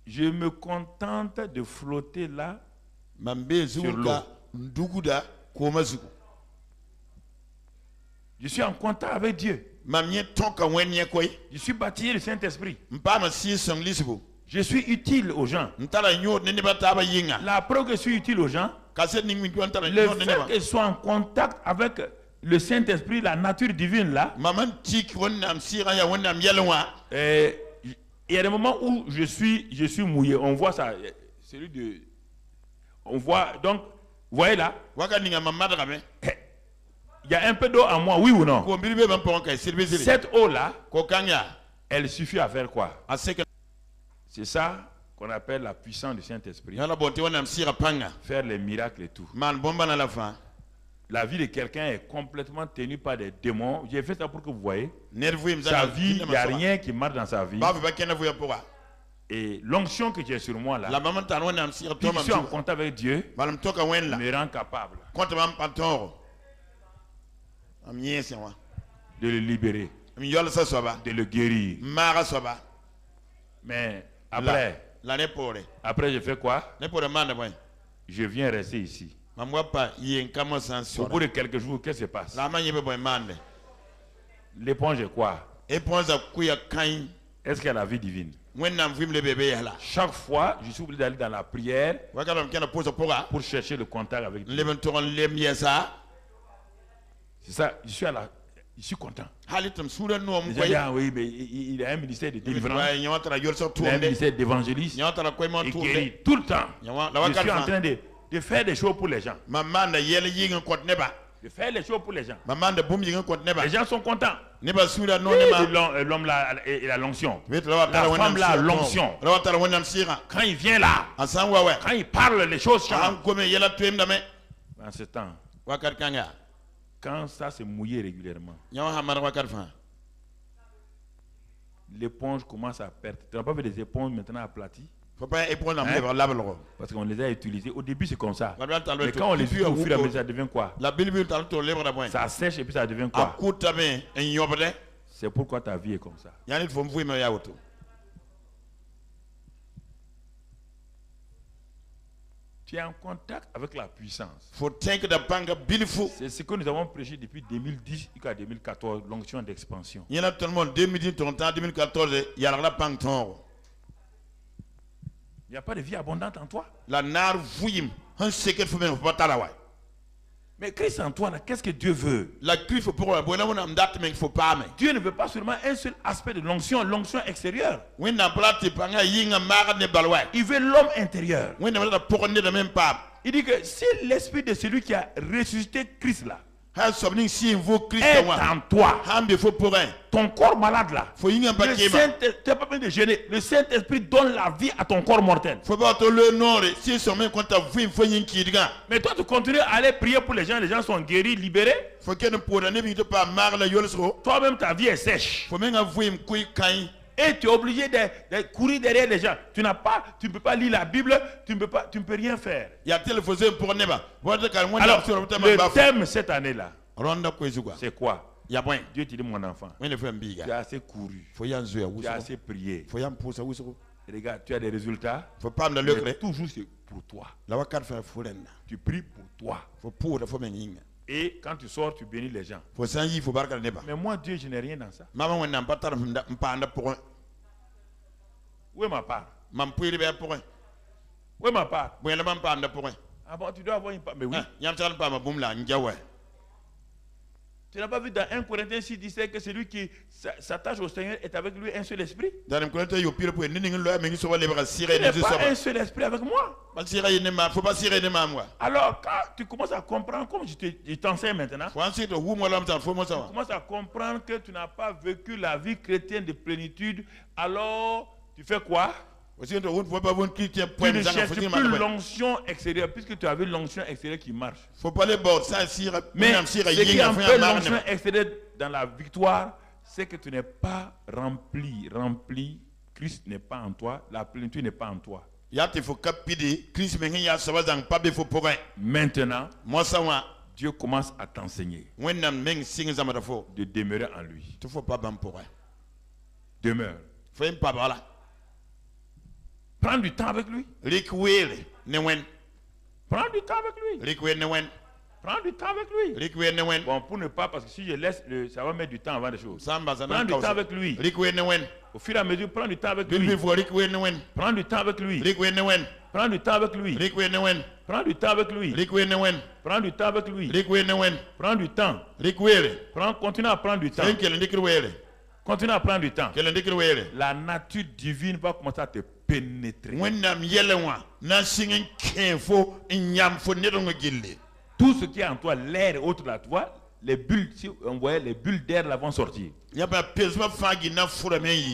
Je me contente de flotter là sur l'eau. Je suis en contact avec Dieu. Je suis baptisé du Saint-Esprit. Je suis utile aux gens. La preuve que je suis utile aux gens, le fait que je sois en contact avec le Saint-Esprit, la nature divine là, il y a des moments où je suis mouillé. On voit ça. On voit, donc, vous voyez là, il y a un peu d'eau en moi, oui ou non? Cette eau là, elle suffit à faire quoi? C'est ça qu'on appelle la puissance du Saint-Esprit. Faire les miracles et tout. La vie de quelqu'un est complètement tenue par des démons. J'ai fait ça pour que vous voyez. Sa vie, il n'y a rien qui marche dans sa vie. Et l'onction que j'ai sur moi là, si je suis en contact avec Dieu, me rend capable de le libérer, de le guérir. Mais après je fais quoi? Je viens rester ici. Au bout de quelques jours, qu'est-ce qui se passe? L'éponge est quoi? Est-ce qu'il y a la vie divine? Chaque fois, je suis obligé d'aller dans la prière pour chercher le contact avec Dieu. C'est ça, je suis content. Oui, mais il a un ministère de délivrance, il a un ministère d'évangéliste, il guérit tout le temps. Je suis en train de faire des choses pour les gens. De faire les choses pour les gens. Les gens sont contents. L'homme là, il a l'onction. La femme là, l'onction. Quand il vient là, quand il parle, les choses changent. En ce temps, quand ça se mouille régulièrement, l'éponge commence à perdre. Tu n'as pas vu des éponges maintenant aplaties? Parce qu'on les a utilisées. Au début, c'est comme ça. Mais quand on les utilise au fur et à mesure, ça devient quoi? Ça sèche et puis ça devient quoi? C'est pourquoi ta vie est comme ça. Tu es en contact avec la puissance. C'est ce que nous avons prêché depuis 2010 jusqu'à 2014, l'onction d'expansion. Il n'y a pas de vie abondante en toi. Mais Christ en toi, qu'est-ce que Dieu veut? Dieu ne veut pas seulement un seul aspect de l'onction, l'onction extérieure. Il veut l'homme intérieur. Il dit que si l'esprit de celui qui a ressuscité Christ là est en toi, ton corps malade là, tu n'as pas besoin de gêner. Le Saint-Esprit donne la vie à ton corps mortel. Mais toi tu continues à aller prier pour les gens sont guéris, libérés. Toi-même ta vie est sèche. Et tu es obligé de courir derrière les gens. Tu ne peux pas lire la Bible, tu ne peux rien faire. Alors, le thème cette année-là, c'est quoi? Dieu te dit, mon enfant, tu as assez couru, tu as assez prié. Regarde, tu as des résultats, mais toujours c'est pour toi. Tu pries pour toi. Et quand tu sors, tu bénis les gens. Mais moi, Dieu, je n'ai rien dans ça. Où est ma part? Où est ma part? Ah bon, tu dois avoir une part. Mais oui. Tu n'as pas vu dans 1 Corinthiens 6, 17 que celui qui s'attache au Seigneur est avec lui un seul esprit? Tu n'es pas un seul esprit avec moi. Alors quand tu commences à comprendre, comme je t'enseigne maintenant, tu commences à comprendre que tu n'as pas vécu la vie chrétienne de plénitude, alors tu fais quoi? Tu ne cherches plus l'onction extérieure, puisque tu as vu l'onction extérieure qui marche. Mais ce qui empêche l'onction extérieure dans la victoire, c'est que tu n'es pas rempli. Christ n'est pas en toi, la plénitude n'est pas en toi. Maintenant, Dieu commence à t'enseigner de demeurer en lui. Demeure. Prends du temps avec lui. Prends du temps avec lui. Prends du temps avec lui. Bon, pour ne pas, parce que si je laisse, ça va mettre du temps avant les choses. Prends du temps avec lui. Au fur et à mesure, prends du temps avec lui. Prends du temps avec lui. Prends du temps avec lui. Prends du temps avec lui. Prends du temps avec lui. Prends du temps. Continue à prendre du temps. Continue à prendre du temps. La nature divine va commencer à te pénétrer. Tout ce qui est en toi, l'air et autres là, tu vois, les bulles, si on voyait les bulles d'air là vont sortir.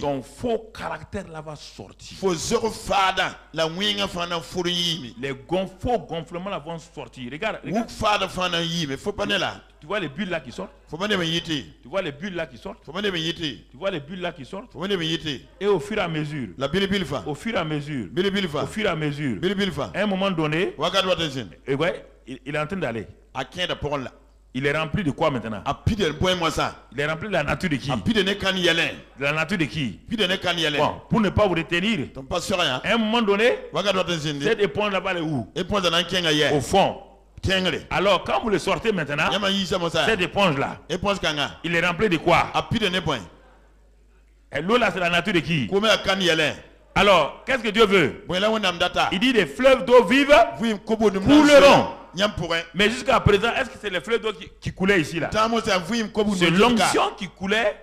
Ton faux caractère là va sortir. Les faux gonflements là vont sortir. Regarde. Tu vois les bulles là qui sortent. Tu vois les bulles là qui sortent. Tu vois les bulles là qui sortent. Et au fur et à mesure. Au fur et à mesure. Au fur et à mesure. À un moment donné. Et ouais, il est en train d'aller. Il est rempli de quoi maintenant? Il est rempli de la nature de qui? De la nature de qui? Bon, pour ne pas vous retenir, à un moment donné, cette éponge là-bas elle est où? Au fond. Alors quand vous le sortez maintenant, cette éponge là, il est rempli de quoi? Et l'eau là, c'est la nature de qui? Comme à kan yelen. Alors, qu'est-ce que Dieu veut? Bon là on am data. Il dit des fleuves d'eau vive Oui, kobo de couleront. Nyam pourrait. Mais jusqu'à présent, est-ce que c'est les fleuves d'eau qui coulaient ici là? Tamo ça oui kobo. C'est l'onction qui coulait,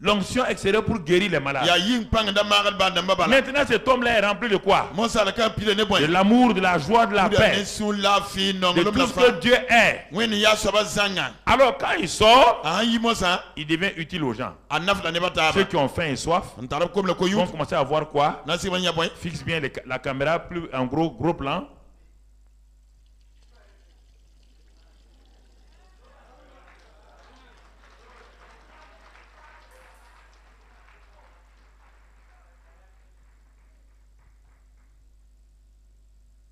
l'onction extérieure pour guérir les malades. Ya yin pang da magal ba da mbala. Maintenant, cet homme-là est rempli de quoi? Mon ça la kan pile ne boy. De l'amour, de la joie, de la paix, de de tout ce que Dieu est. When ya soba zanga. Alors quand il sort, Ah yi mo ça. il devient utile aux gens. Anaf la ne bata. Ceux qui ont faim et soif Ntarab comme le koyu. vont commencer à voir quoi? Na si banya boy. Fixe bien la caméra plus en gros plan.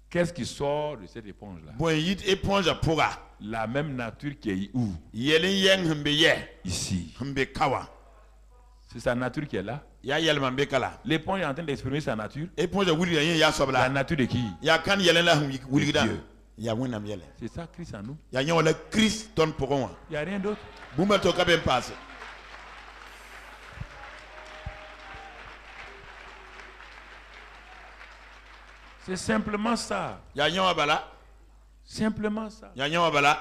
Qu'est-ce qui sort de cette éponge-là? Bon yit éponge pourra. La même nature qui est où? Yelen yen hembe ye. Ici. Hembe kawa. C'est sa nature qui est là. Ya yel mambe kala. L'éponge est en train d'exprimer sa nature. Éponge wuli yen ya sobla. La nature de qui? Ya kan yelen la wuli da. Dieu. Ya wona yelen. C'est ça Christ en nous. Ya nyon la Christ ton pourron. Il n'y a rien d'autre. Bumba to ka ben passe. C'est simplement ça. Ya nyon bala. Simplement ça. Ya nyon bala.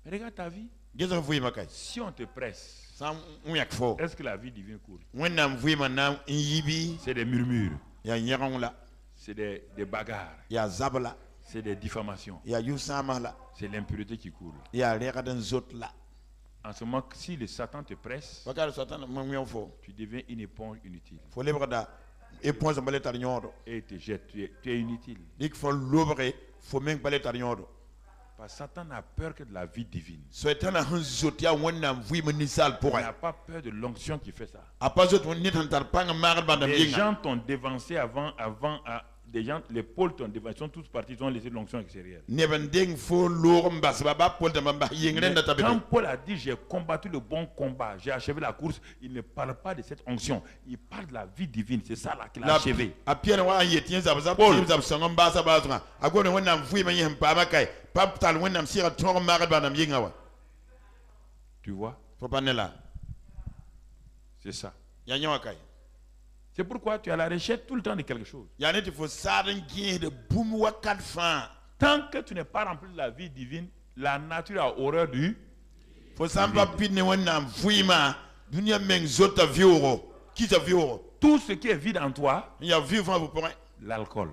Regarde ta vie. Gezo fui makay. Si on te presse, Sam unyak fo. est-ce que la vie divine coule? Wennam fui manam yibi. C'est des murmures. Ya nyaron la. C'est des bagarres. Ya zabla. C'est des diffamations. Ya yusama la. C'est l'impureté qui coule. Ya rekaden zot la. En ce moment, si le Satan te presse, Bakar satan mamyon fo. tu deviens une éponge inutile. Fo lebrada. Éponge balé tar nyodo. Et te jette. Tu es inutile. Dik fo lobre fo men balé tar nyodo. Parce que Satan n'a peur que de la vie divine. Soetana han zot ya wonnam fui menisal Il pour. n'a pas peur de l'onction qui fait ça. Apa zot won nit han tar pang magal bandam Les yenga. gens t'ont dévancé avant des gens, les pôles t'ont dévancé, ils sont tous partis, ils ont laissé l'onction extérieure. Neben ding fo lor mbas baba pol de mbah yengren da tabe. Quand Paul a dit j'ai combattu le bon combat, j'ai achevé la course, il ne parle pas de cette onction, il parle de la vie divine, c'est ça là qu'il a achevé. A pierre wa yetien zab Paul. zab sangam basa bazra. Agone wonnam fui man yem pa makay. Pap tal wonnam sira tor magal bandam yenga wa. Tu vois, Faut pas ne là. c'est ça. Ya nyawa kay. C'est pourquoi tu es à la recherche tout le temps de quelque chose. Ya net fo saden gien de boum wakat fan. Tant que tu n'es pas rempli de la vie divine, la nature a horreur du. Fo samba pidne wonnam fui ma. Dunia meng zota vioro. Qui ta vioro? Tout ce qui est vide en toi, Ya vivant vous pourrez. l'alcool,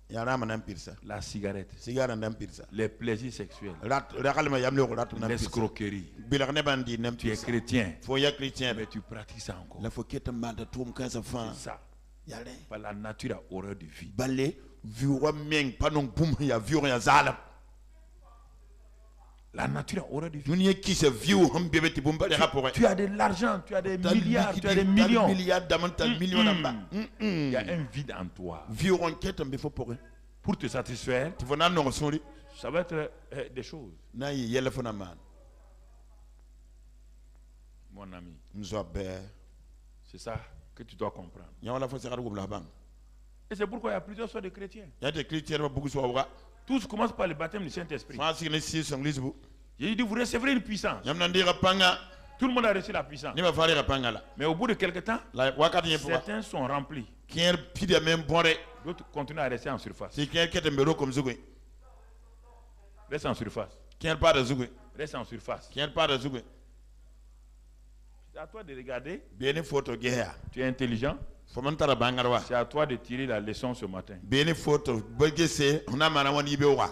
Ya rama nam pirsa. la cigarette, Sigara nam pirsa. les plaisirs sexuels, Rat rakalma yam le rat nam pirsa. l'escroquerie. Bilar ne bandi nam Tu es pirsa. chrétien, Fo ya chrétien. mais tu pratiques ça encore. La fo keta manda tum kansa fan. C'est ça. Yale. Par la nature a horreur du vide. Balé viora meng panon boum ya viora ya zalam. La nature a horreur du vide. Dunia qui se viu hum bébé ti boum balé rapport. Tu as de l'argent, tu as des milliards, tu as des millions. Milliards d'amantal millions namba. Il y a un vide en toi. Viora keta mbe fo pour. Pour te satisfaire, Tu vas non sori. ça va être des choses. Na yi yele fo na man. Mon ami, Mzobe. c'est ça que tu dois comprendre. Ya wala fo se garu la bang. Et c'est pourquoi il y a plusieurs sortes de chrétiens. Ya te chrétien ba bugu so wa. Tous commencent par le baptême du Saint-Esprit. France ne si son lisbu. J'ai dit, vous recevrez une puissance. Yam nan dira panga. Tout le monde a reçu la puissance. Ni ba fali panga la. Mais au bout de quelques temps, La wakati ye pour. certains sont remplis. Kier pide même boré. D'autres continuent à rester en surface. Si kier kete mbero comme zugwe. Reste en surface. Kier pas de zugwe. Reste en surface. Kier pas de zugwe. C'est à toi de regarder. Bene photo geha. Tu es intelligent. Fo man tara bangarwa. C'est à toi de tirer la leçon ce matin. Bene photo bolge se on a mana woni be wa.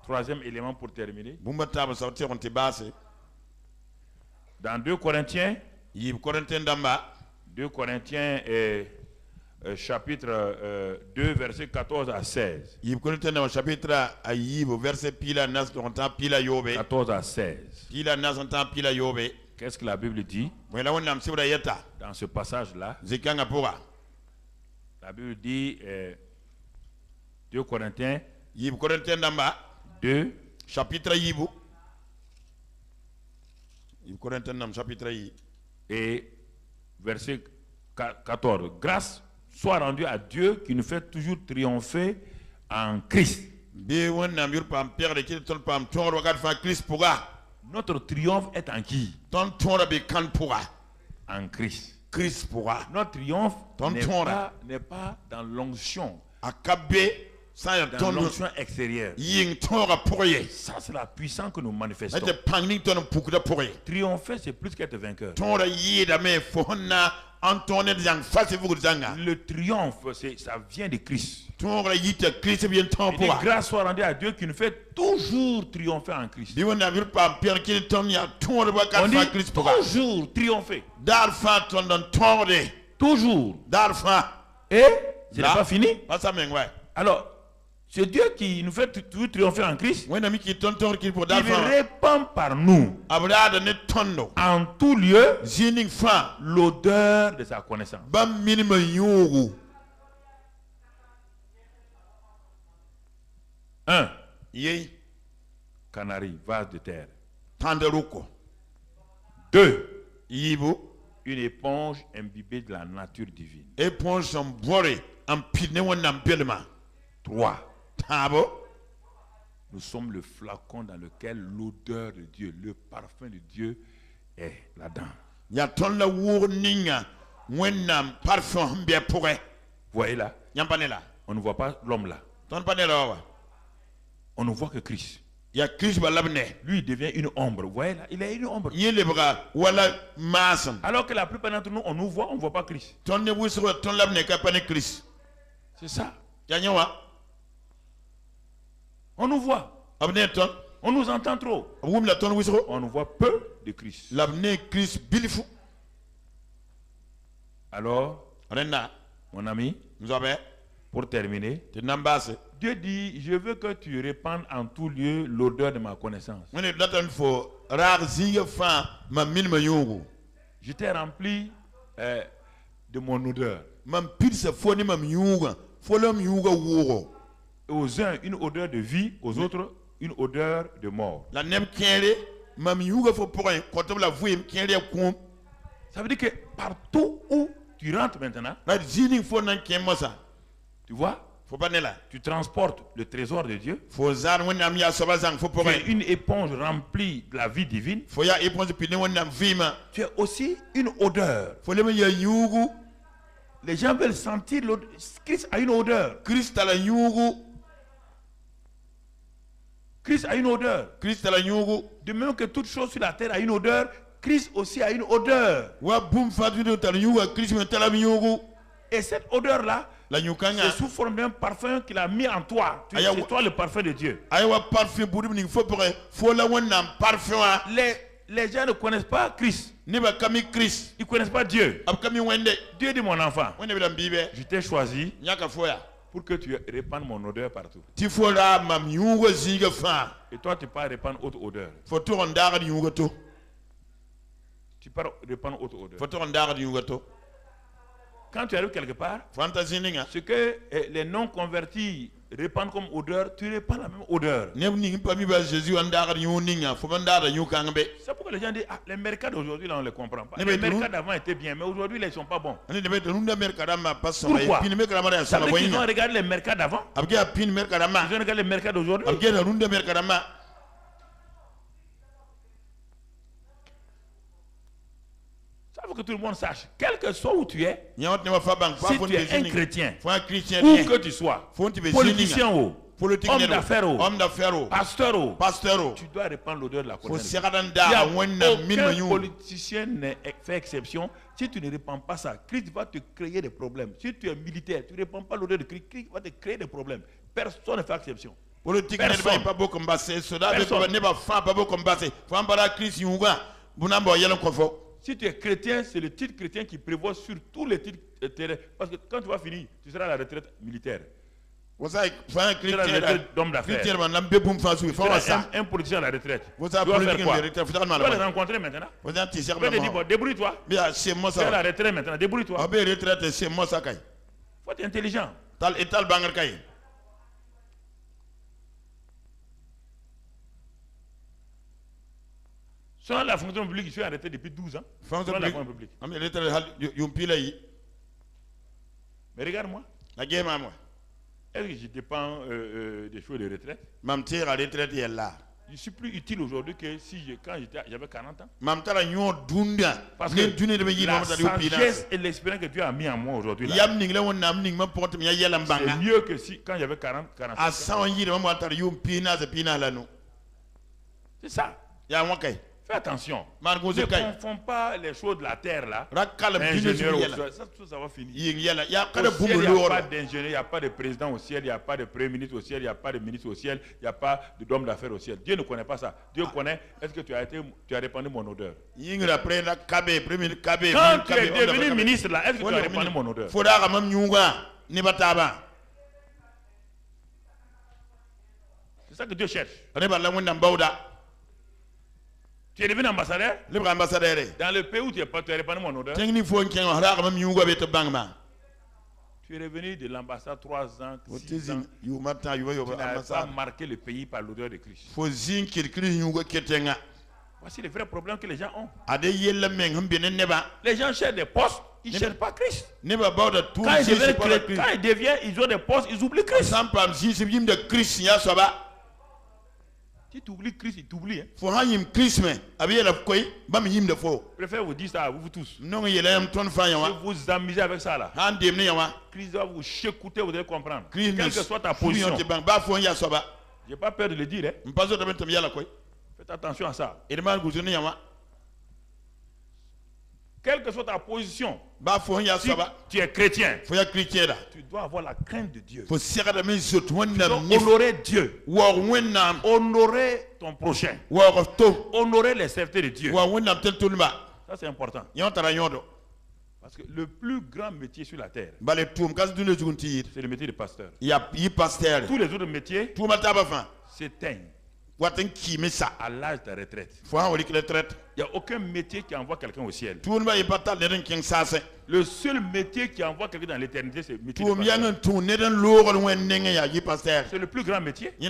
Troisième élément pour terminer. Bumba taba sortir on te basse. Dans 2 Corinthiens, Yib Corentin damba. 2 Corinthiens chapitre 2, versets 14 à 16. Yib Corentin dans chapitre à Yib verset pila nas on ta pila yobe. 14 à 16. Pila nas on ta pila yobe. Qu'est-ce que la Bible dit Wala wonam sibra yeta. dans ce passage-là? Zikanga pora. La Bible dit 2 Corinthiens Yib Corentin damba 2, chapitre Yibu. Yib Corentin nam chapitre Yib. et verset 14. Grâce soit rendue à Dieu qui nous fait toujours triompher en Christ. Be wonam yur pam perde ki ton pam ton regarde fa Christ pora. Notre triomphe est en qui? Ton ton be kan pora. en Christ. Christ pourra. Notre triomphe Ton n'est pas dans l'onction. Dans l'onction extérieure. Ça, c'est la puissance que nous manifestons. Triompher, c'est plus qu'être vainqueur. Le triomphe, ça vient de Christ. Et grâce soit rendue à Dieu qui nous fait toujours triompher en Christ. On dit toujours triompher. Toujours. Et ce n'est pas fini. Alors, c'est Dieu qui nous fait toujours triompher en Christ. Il répand par nous en tout lieu l'odeur de sa connaissance. Un, canari, vase de terre. Deux, une éponge imbibée de la nature divine. Trois, nous sommes le flacon dans lequel l'odeur de Dieu, le parfum de Dieu est là-dedans. Voyez là, on ne voit pas l'homme là. On ne voit que Christ. Lui, il devient une ombre. Vous voyez là, il est une ombre. Alors que la plupart d'entre nous, on nous voit, on ne voit pas Christ. C'est ça. On nous voit. On nous entend trop. On nous voit peu de Christ. Alors, mon ami, pour terminer, Dieu dit, je veux que tu répandes en tout lieu l'odeur de ma connaissance. Je t'ai rempli de mon odeur. Aux uns, une odeur de vie, aux autres, une odeur de mort. Ça veut dire que partout où tu rentres maintenant, tu vois, tu transportes le trésor de Dieu. Tu es une éponge remplie de la vie divine. Tu es aussi une odeur. Les gens veulent sentir l'odeur. Christ a une odeur. Christ a une odeur. De même que toute chose sur la terre a une odeur, Christ aussi a une odeur. Et cette odeur-là, c'est sous forme d'un parfum qu'il a mis en toi. C'est toi le parfum de Dieu. Les gens ne connaissent pas Christ. Ils ne connaissent pas Dieu. Dieu dit, mon enfant, je t'ai choisi pour que tu répandes mon odeur partout. Et toi, tu pars répandre autre odeur. Tu pars répandre autre odeur. Quand tu arrives quelque part, ce que les non-convertis répandent comme odeur, tu répands la même odeur. C'est pourquoi les gens disent, ah, les mercats d'aujourd'hui, là, on ne les comprend pas. Les mercats d'avant étaient bien, mais aujourd'hui, ils ne sont pas bons. Pourquoi? Ça veut dire qu'ils ont regardé les mercats d'avant. Ils ont regardé les mercats d'aujourd'hui. Il faut que tout le monde sache, quel que soit où tu es, si tu es un chrétien, où que tu sois, politicien ou homme d'affaires ou pasteur, tu dois répandre l'odeur de la connaissance. Aucun politicien ne fait exception. Si tu ne répands pas ça, Christ va te créer des problèmes. Si tu es militaire, tu ne répands pas l'odeur de Christ, Christ va te créer des problèmes. Personne ne fait exception. Si tu es chrétien, c'est le titre chrétien qui prévoit sur tous les titres terrestres. Parce que quand tu vas finir, tu seras à la retraite militaire. Tu seras à la retraite d'homme d'affaires. Tu seras un politicien à la retraite. Tu dois faire quoi? Tu vas les rencontrer maintenant. Tu vas te dire, bon, débrouille-toi. Tu es à la retraite maintenant, débrouille-toi. Il faut être intelligent. Selon la fonction publique, je suis arrêté depuis 12 ans. Selon la fonction publique. Mais regarde-moi. Est-ce que je dépends des choses de retraite? Je suis plus utile aujourd'hui que si quand j'avais 40 ans. Parce que la sagesse et l'expérience que Dieu a mis en moi aujourd'hui, c'est mieux que si quand j'avais 45 ans. C'est ça. Fais attention. Ne confonds pas les choses de la terre là. Ingénieur, ça va finir. Au ciel, il n'y a pas d'ingénieur, il n'y a pas de président au ciel, il n'y a pas de premier ministre au ciel, il n'y a pas de ministre au ciel, il n'y a pas d'homme d'affaires au ciel. Dieu ne connaît pas ça. Dieu connaît, est-ce que tu as répandu mon odeur? Quand tu es devenu ministre là, est-ce que tu as répandu mon odeur? C'est ça que Dieu cherche. Tu es devenu ambassadeur? Dans le pays où tu es pas, tu as répandu mon odeur. Tu es revenu de l'ambassade 3 ans, 6 ans. Tu n'as pas marqué le pays par l'odeur de Christ. Voici les vrais problèmes que les gens ont. Les gens cherchent des postes, ils ne cherchent pas Christ. Quand ils deviennent, ils ont des postes, ils oublient Christ. Si tu oublies Christ, il t'oublie. Je préfère vous dire ça à vous tous. Si vous amusez avec ça là, Christ va vous écouter, vous allez comprendre. Quelle que soit ta position. Je n'ai pas peur de le dire. Faites attention à ça. Quelle que soit ta position, si tu es chrétien, tu dois avoir la crainte de Dieu. Tu dois honorer Dieu. Honorer ton prochain. Honorer les serviteurs de Dieu. Ça c'est important. Parce que le plus grand métier sur la terre, c'est le métier de pasteur. Tous les autres métiers s'éteignent à l'âge de retraite. Il n'y a aucun métier qui envoie quelqu'un au ciel. Le seul métier qui envoie quelqu'un dans l'éternité, c'est le métier de pasteur. C'est le plus grand métier. Vous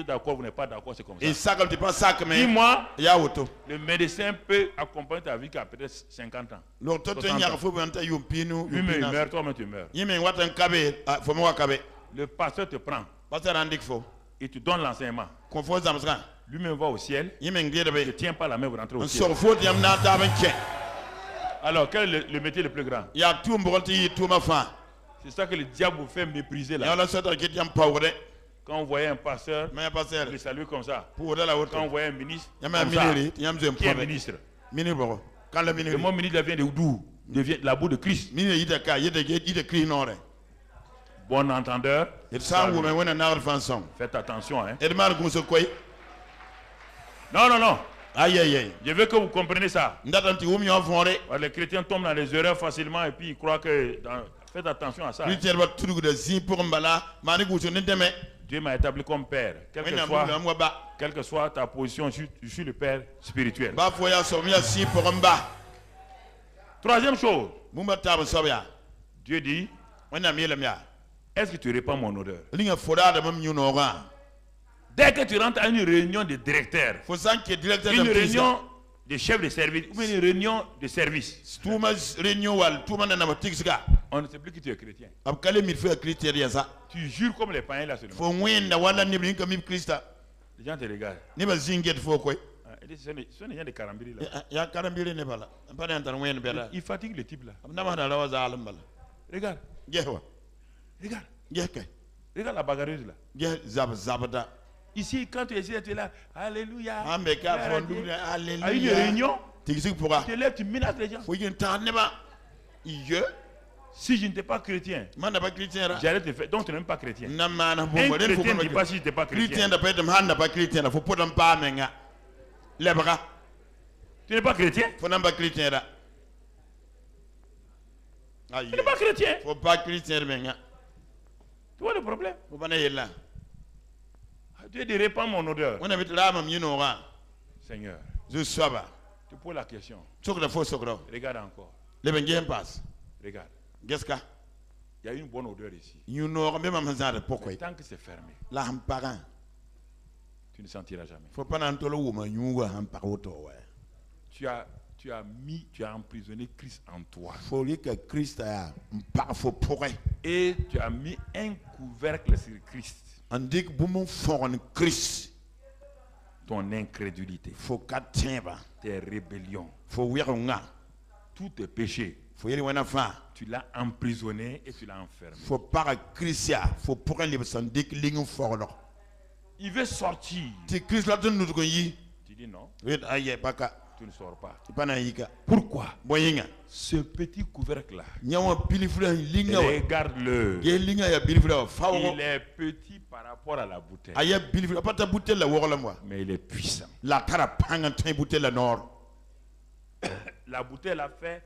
êtes d'accord, vous n'êtes pas d'accord, c'est comme ça. Dis-moi, le médecin peut accompagner ta vie qu'à peut-être 50 ans. Lui-même il meurt, toi-même tu meurs. Le pasteur te prend. Il te donne l'enseignement. Lui-même va au ciel. Il ne tient pas la main, vous rentrez au ciel. Alors, quel est le métier le plus grand? C'est ça que le diable vous fait mépriser là. Quand on voyait un pasteur, il le salue comme ça. Quand on voyait un ministre, comme ça. Qui est ministre? Le mot ministre vient de la boue de Christ. Bon entendeur. Faites attention. Hein. Non. Je veux que vous compreniez ça. Les chrétiens tombent dans les erreurs facilement et puis ils croient que... Faites attention à ça. Hein. Dieu m'a établi comme père. Quelle que soit ta position, je suis le père spirituel. Troisième chose. Dieu dit, est-ce que tu répands mon odeur? Dès que tu rentres à une réunion de directeurs, une réunion de chefs de service, ou une réunion de service, on ne sait plus que tu es chrétien. Tu jures comme les païens là seulement. Les gens te regardent. Ce sont les gens de Karambiri là. Il fatigue le type là. Regarde. Regarde la bagarreuse là. Ici, quand tu es ici, tu es là. Alléluia. À une réunion, tu te lèves, tu menaces les gens. Si je n'étais pas chrétien, j'allais te faire. Donc tu n'es même pas chrétien. Un chrétien ne dit pas si je n'étais pas chrétien. Tu n'es pas chrétien? Tu n'es pas chrétien? Tu vois le problème? Dieu dit répand mon odeur. Seigneur, tu poses la question. Regarde encore. Regarde. Il y a une bonne odeur ici. Mais tant que c'est fermé, tu ne sentiras jamais. Tu as emprisonné Christ en toi. Et tu as mis un couvercle sur Christ. Andik boumon fon Christ. Ton incrédulité. Faut katemba. Tes rébellions. Faut wironga. Tous tes péchés. Faut yeli wana fa. Tu l'as emprisonné et tu l'as enfermé. Faut para Christia. Faut pour un sandik lingon fort. Il veut sortir. Tu Christ là tu nous dis non. Oui, aïe, baka. Tu ne sors pas. Pourquoi? Ce petit couvercle-là, regarde-le. Il est petit par rapport à la bouteille. Mais il est puissant. La bouteille a fait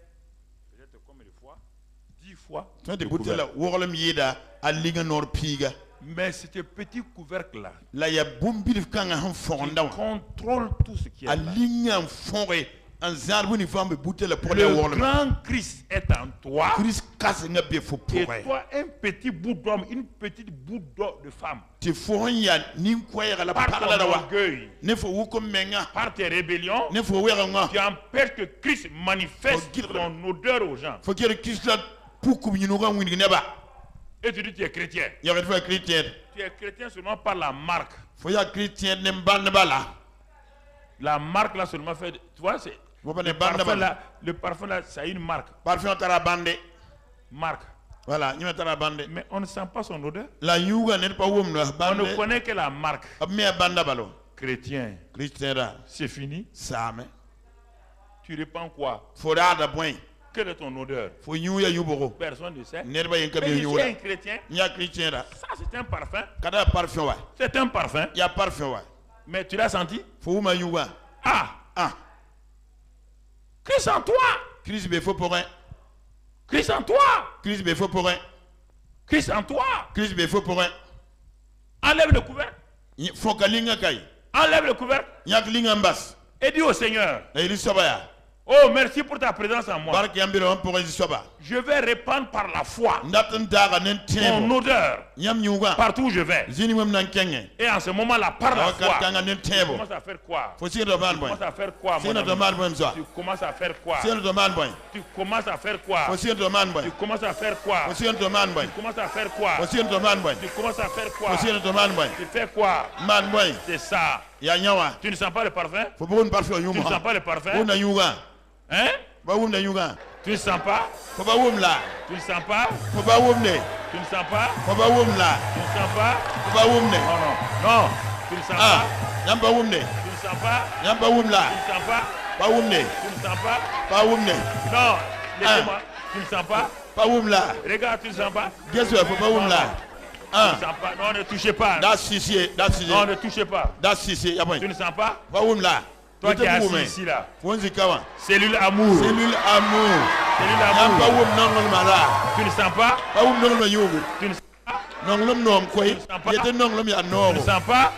peut-être combien de fois? 10 fois. Mais ce petit couvercle-là, il contrôle tout ce qui est là. Le grand Christ est en toi. Et toi, un petit bout d'homme, une petite bout de femme. Par ton orgueil, par tes rébellions, tu empêches que Christ manifeste son odeur aux gens. Et tu dis tu es chrétien. Tu es chrétien seulement par la marque. La marque là seulement fait. Tu vois, c'est. Le parfum là, ça a une marque. Marque. Voilà, mais on ne sent pas son odeur. On ne connaît que la marque. Chrétien. C'est fini. Tu répands quoi? Quelle est ton odeur? Personne ne sait. Mais si tu es un chrétien, ça c'est un parfum. C'est un parfum. Mais tu l'as senti? Ah! Christ en toi! Christ en toi! Christ en toi! Enlève le couvercle. Enlève le couvercle. Et dis au Seigneur. Oh, merci pour ta présence en moi. Je vais répandre par la foi mon odeur partout où je vais. Et en ce moment-là, par la foi, tu commences à faire quoi? Tu commences à faire quoi, mon ami? Tu commences à faire quoi? Tu commences à faire quoi? Tu commences à faire quoi? Tu commences à faire quoi? Tu commences à faire quoi? Tu fais quoi? C'est ça. Tu ne sens pas le parfum? Tu ne sens pas le parfum? Hein? Tu ne sens pas? Tu ne sens pas? Tu ne sens pas? Tu ne sens pas? Non, non. Tu ne sens pas? Tu ne sens pas? Tu ne sens pas? Tu ne sens pas? Non, laissez-moi. Tu ne sens pas? Regarde, tu ne sens pas? Tu ne sens pas? Non, ne touchez pas. Non, ne touchez pas. Tu ne sens pas? Toi qui es assis ici là. Cellule amour. Cellule amour. Tu ne sens pas? Tu ne sens pas? Tu ne sens pas?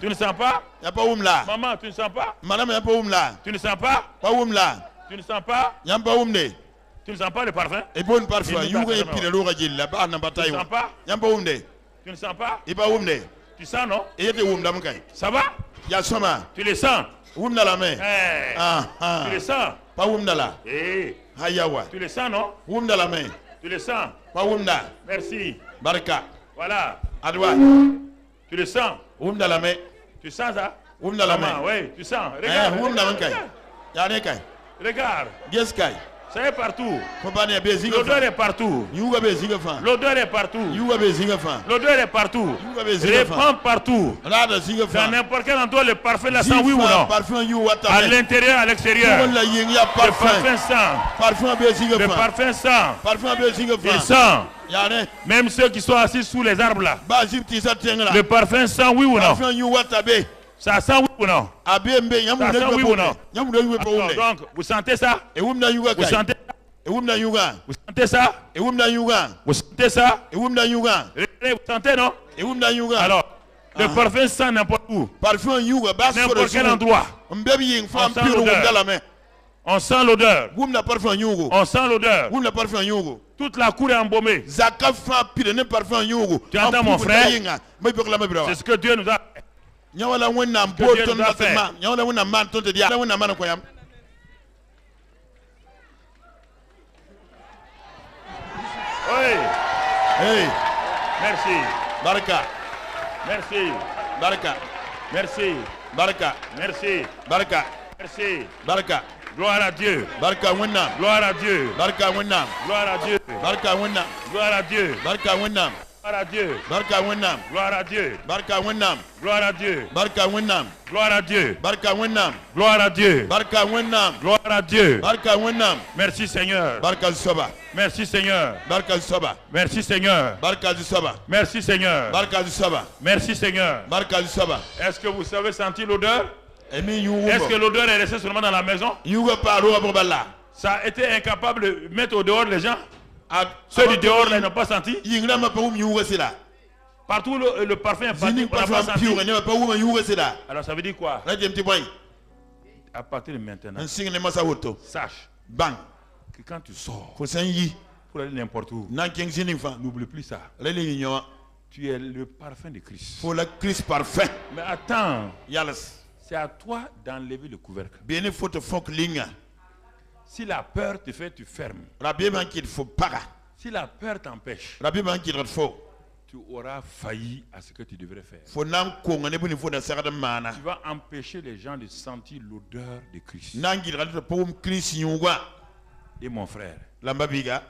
Tu ne sens pas? Maman, tu ne sens pas? Tu ne sens pas? Tu ne sens pas? Tu ne sens pas le parfum? Tu ne sens pas? Tu ne sens pas? Tu sens, non? Ça va? Tu le sens? Tu le sens? Tu le sens, non? Tu le sens? Merci. Voilà. Tu le sens? Tu sens ça? Maman, oui, tu sens. Regarde. Regarde. Ça est partout. L'odeur est partout. L'odeur est partout. L'odeur est partout. Répand partout. Dans n'importe quel endroit, le parfum là sent, oui ou non? À l'intérieur, à l'extérieur. Le parfum sent. Le parfum sent. Il sent. Même ceux qui sont assis sous les arbres là. Le parfum sent, oui ou non? Ça sent oui ou non? Ça sent oui ou non? Donc, vous sentez ça? Vous sentez ça? Vous sentez ça? Vous sentez ça? Vous sentez, non? Alors, le parfum sent n'importe où. N'importe quel endroit. On sent l'odeur. On sent l'odeur. Toute la cour est embaumée. Tu entends, mon frère? C'est ce que Dieu nous a fait. Oui. Hey. Merci. Baraka. Merci. Baraka. Merci. Baraka. Merci. Baraka. Merci. Baraka. Gloire à Dieu. Baraka wennam. Gloire à Dieu. Baraka wennam. Gloire à Dieu. Baraka wennam. Gloire à Dieu. Baraka wennam. Gloire à Dieu. Baraka wennam. Gloire à Dieu. Baraka wennam. Gloire à Dieu. Baraka wennam. Gloire à Dieu. Baraka wennam. Gloire à Dieu. Baraka wennam. Gloire à Dieu. Baraka wennam. Merci Seigneur. Baraka soba. Merci Seigneur. Baraka soba. Merci Seigneur. Baraka soba. Merci Seigneur. Baraka soba. Merci Seigneur. Baraka soba. Est-ce que vous savez sentir l'odeur? Emi yugo. Est-ce que l'odeur est restée seulement dans la maison? Yugo paro abobala. Ça a été incapable de mettre au dehors les gens? Ceux du dehors là n'ont pas senti? Yingra ma paum yugo c'est Partout le parfum est parti, on n'a pas senti. Alors ça veut dire quoi? À partir de maintenant, sache que quand tu sors pour aller n'importe où, n'oublie plus ça. Tu es le parfum de Christ. Mais attends, c'est à toi d'enlever le couvercle. Si la peur te fait, tu fermes. Si la peur t'empêche, tu auras failli à ce que tu devrais faire. Tu vas empêcher les gens de sentir l'odeur de Christ. Et mon frère,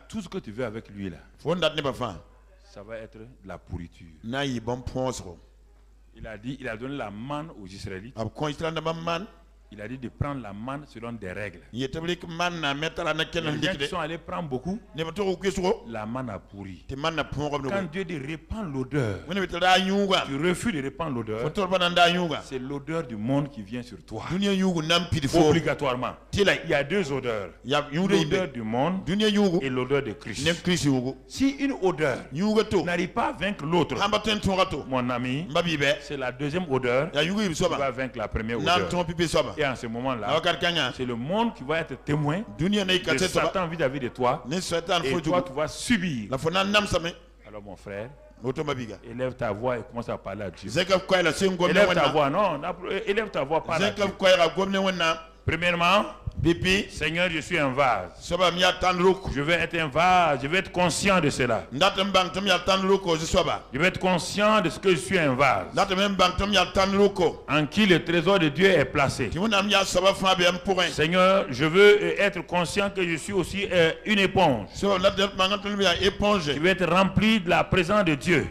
tout ce que tu veux avec lui là, ça va être de la pourriture. Il a donné la manne aux Israélites. Il a dit de prendre la manne selon des règles. Les gens qui sont allés prendre beaucoup, la manne a pourri. Quand Dieu dit répand l'odeur, tu refuses de répandre l'odeur, c'est l'odeur du monde qui vient sur toi. Obligatoirement. Il y a deux odeurs. L'odeur du monde et l'odeur de Christ. Si une odeur n'arrive pas à vaincre l'autre, mon ami, c'est la deuxième odeur qui va vaincre la première odeur. Et en ce moment-là, c'est le monde qui va être témoin de Satan vis-à-vis de toi. Et toi, tu vas subir. Alors mon frère, élève ta voix et commence à parler à Dieu. Élève ta voix, non, élève ta voix, parle à Dieu. Premièrement, Seigneur, je suis un vase. Je vais être un vase. Je vais être conscient de cela. Je vais être conscient de ce que je suis un vase. En qui le trésor de Dieu est placé. Seigneur, je veux être conscient que je suis aussi une éponge. Je vais être rempli de la présence de Dieu.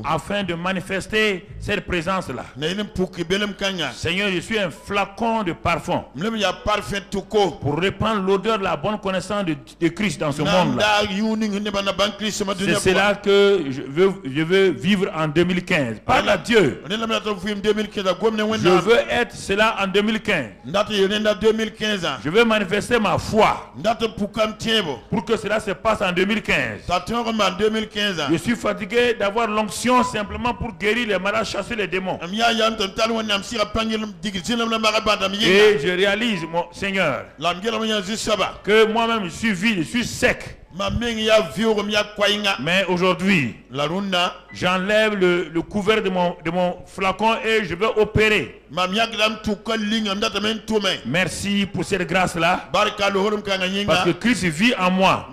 Afin de manifester cette présence-là. Seigneur, je suis un flacon de parfum. Pour répandre l'odeur de la bonne connaissance de Christ dans ce monde-là. C'est cela que je veux vivre en 2015. Parle à Dieu. Je veux être cela en 2015. Je veux manifester ma foi. Pour que cela se passe en 2015. Je suis fatigué d'avoir l'onction simplement pour guérir les malades, chasser les démons. Et je réalise, mon Seigneur, que moi-même je suis vide, je suis sec. Mais aujourd'hui, j'enlève le couvert de mon flacon et je vais opérer. Merci pour cette grâce-là. Parce que Christ vit en moi.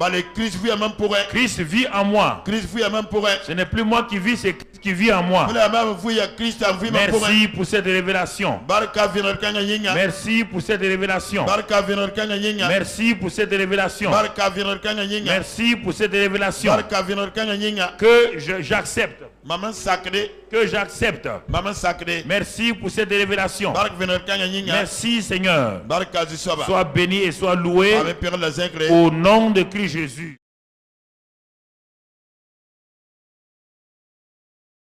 Christ vit en moi. Ce n'est plus moi qui vis, c'est Christ qui vit en moi. Merci pour cette révélation. Merci pour cette révélation. Merci pour cette révélation. Merci pour cette révélation. Que j'accepte. Que j'accepte. Merci pour cette révélation. Merci Seigneur. Sois béni et sois loué au nom de Christ Jésus.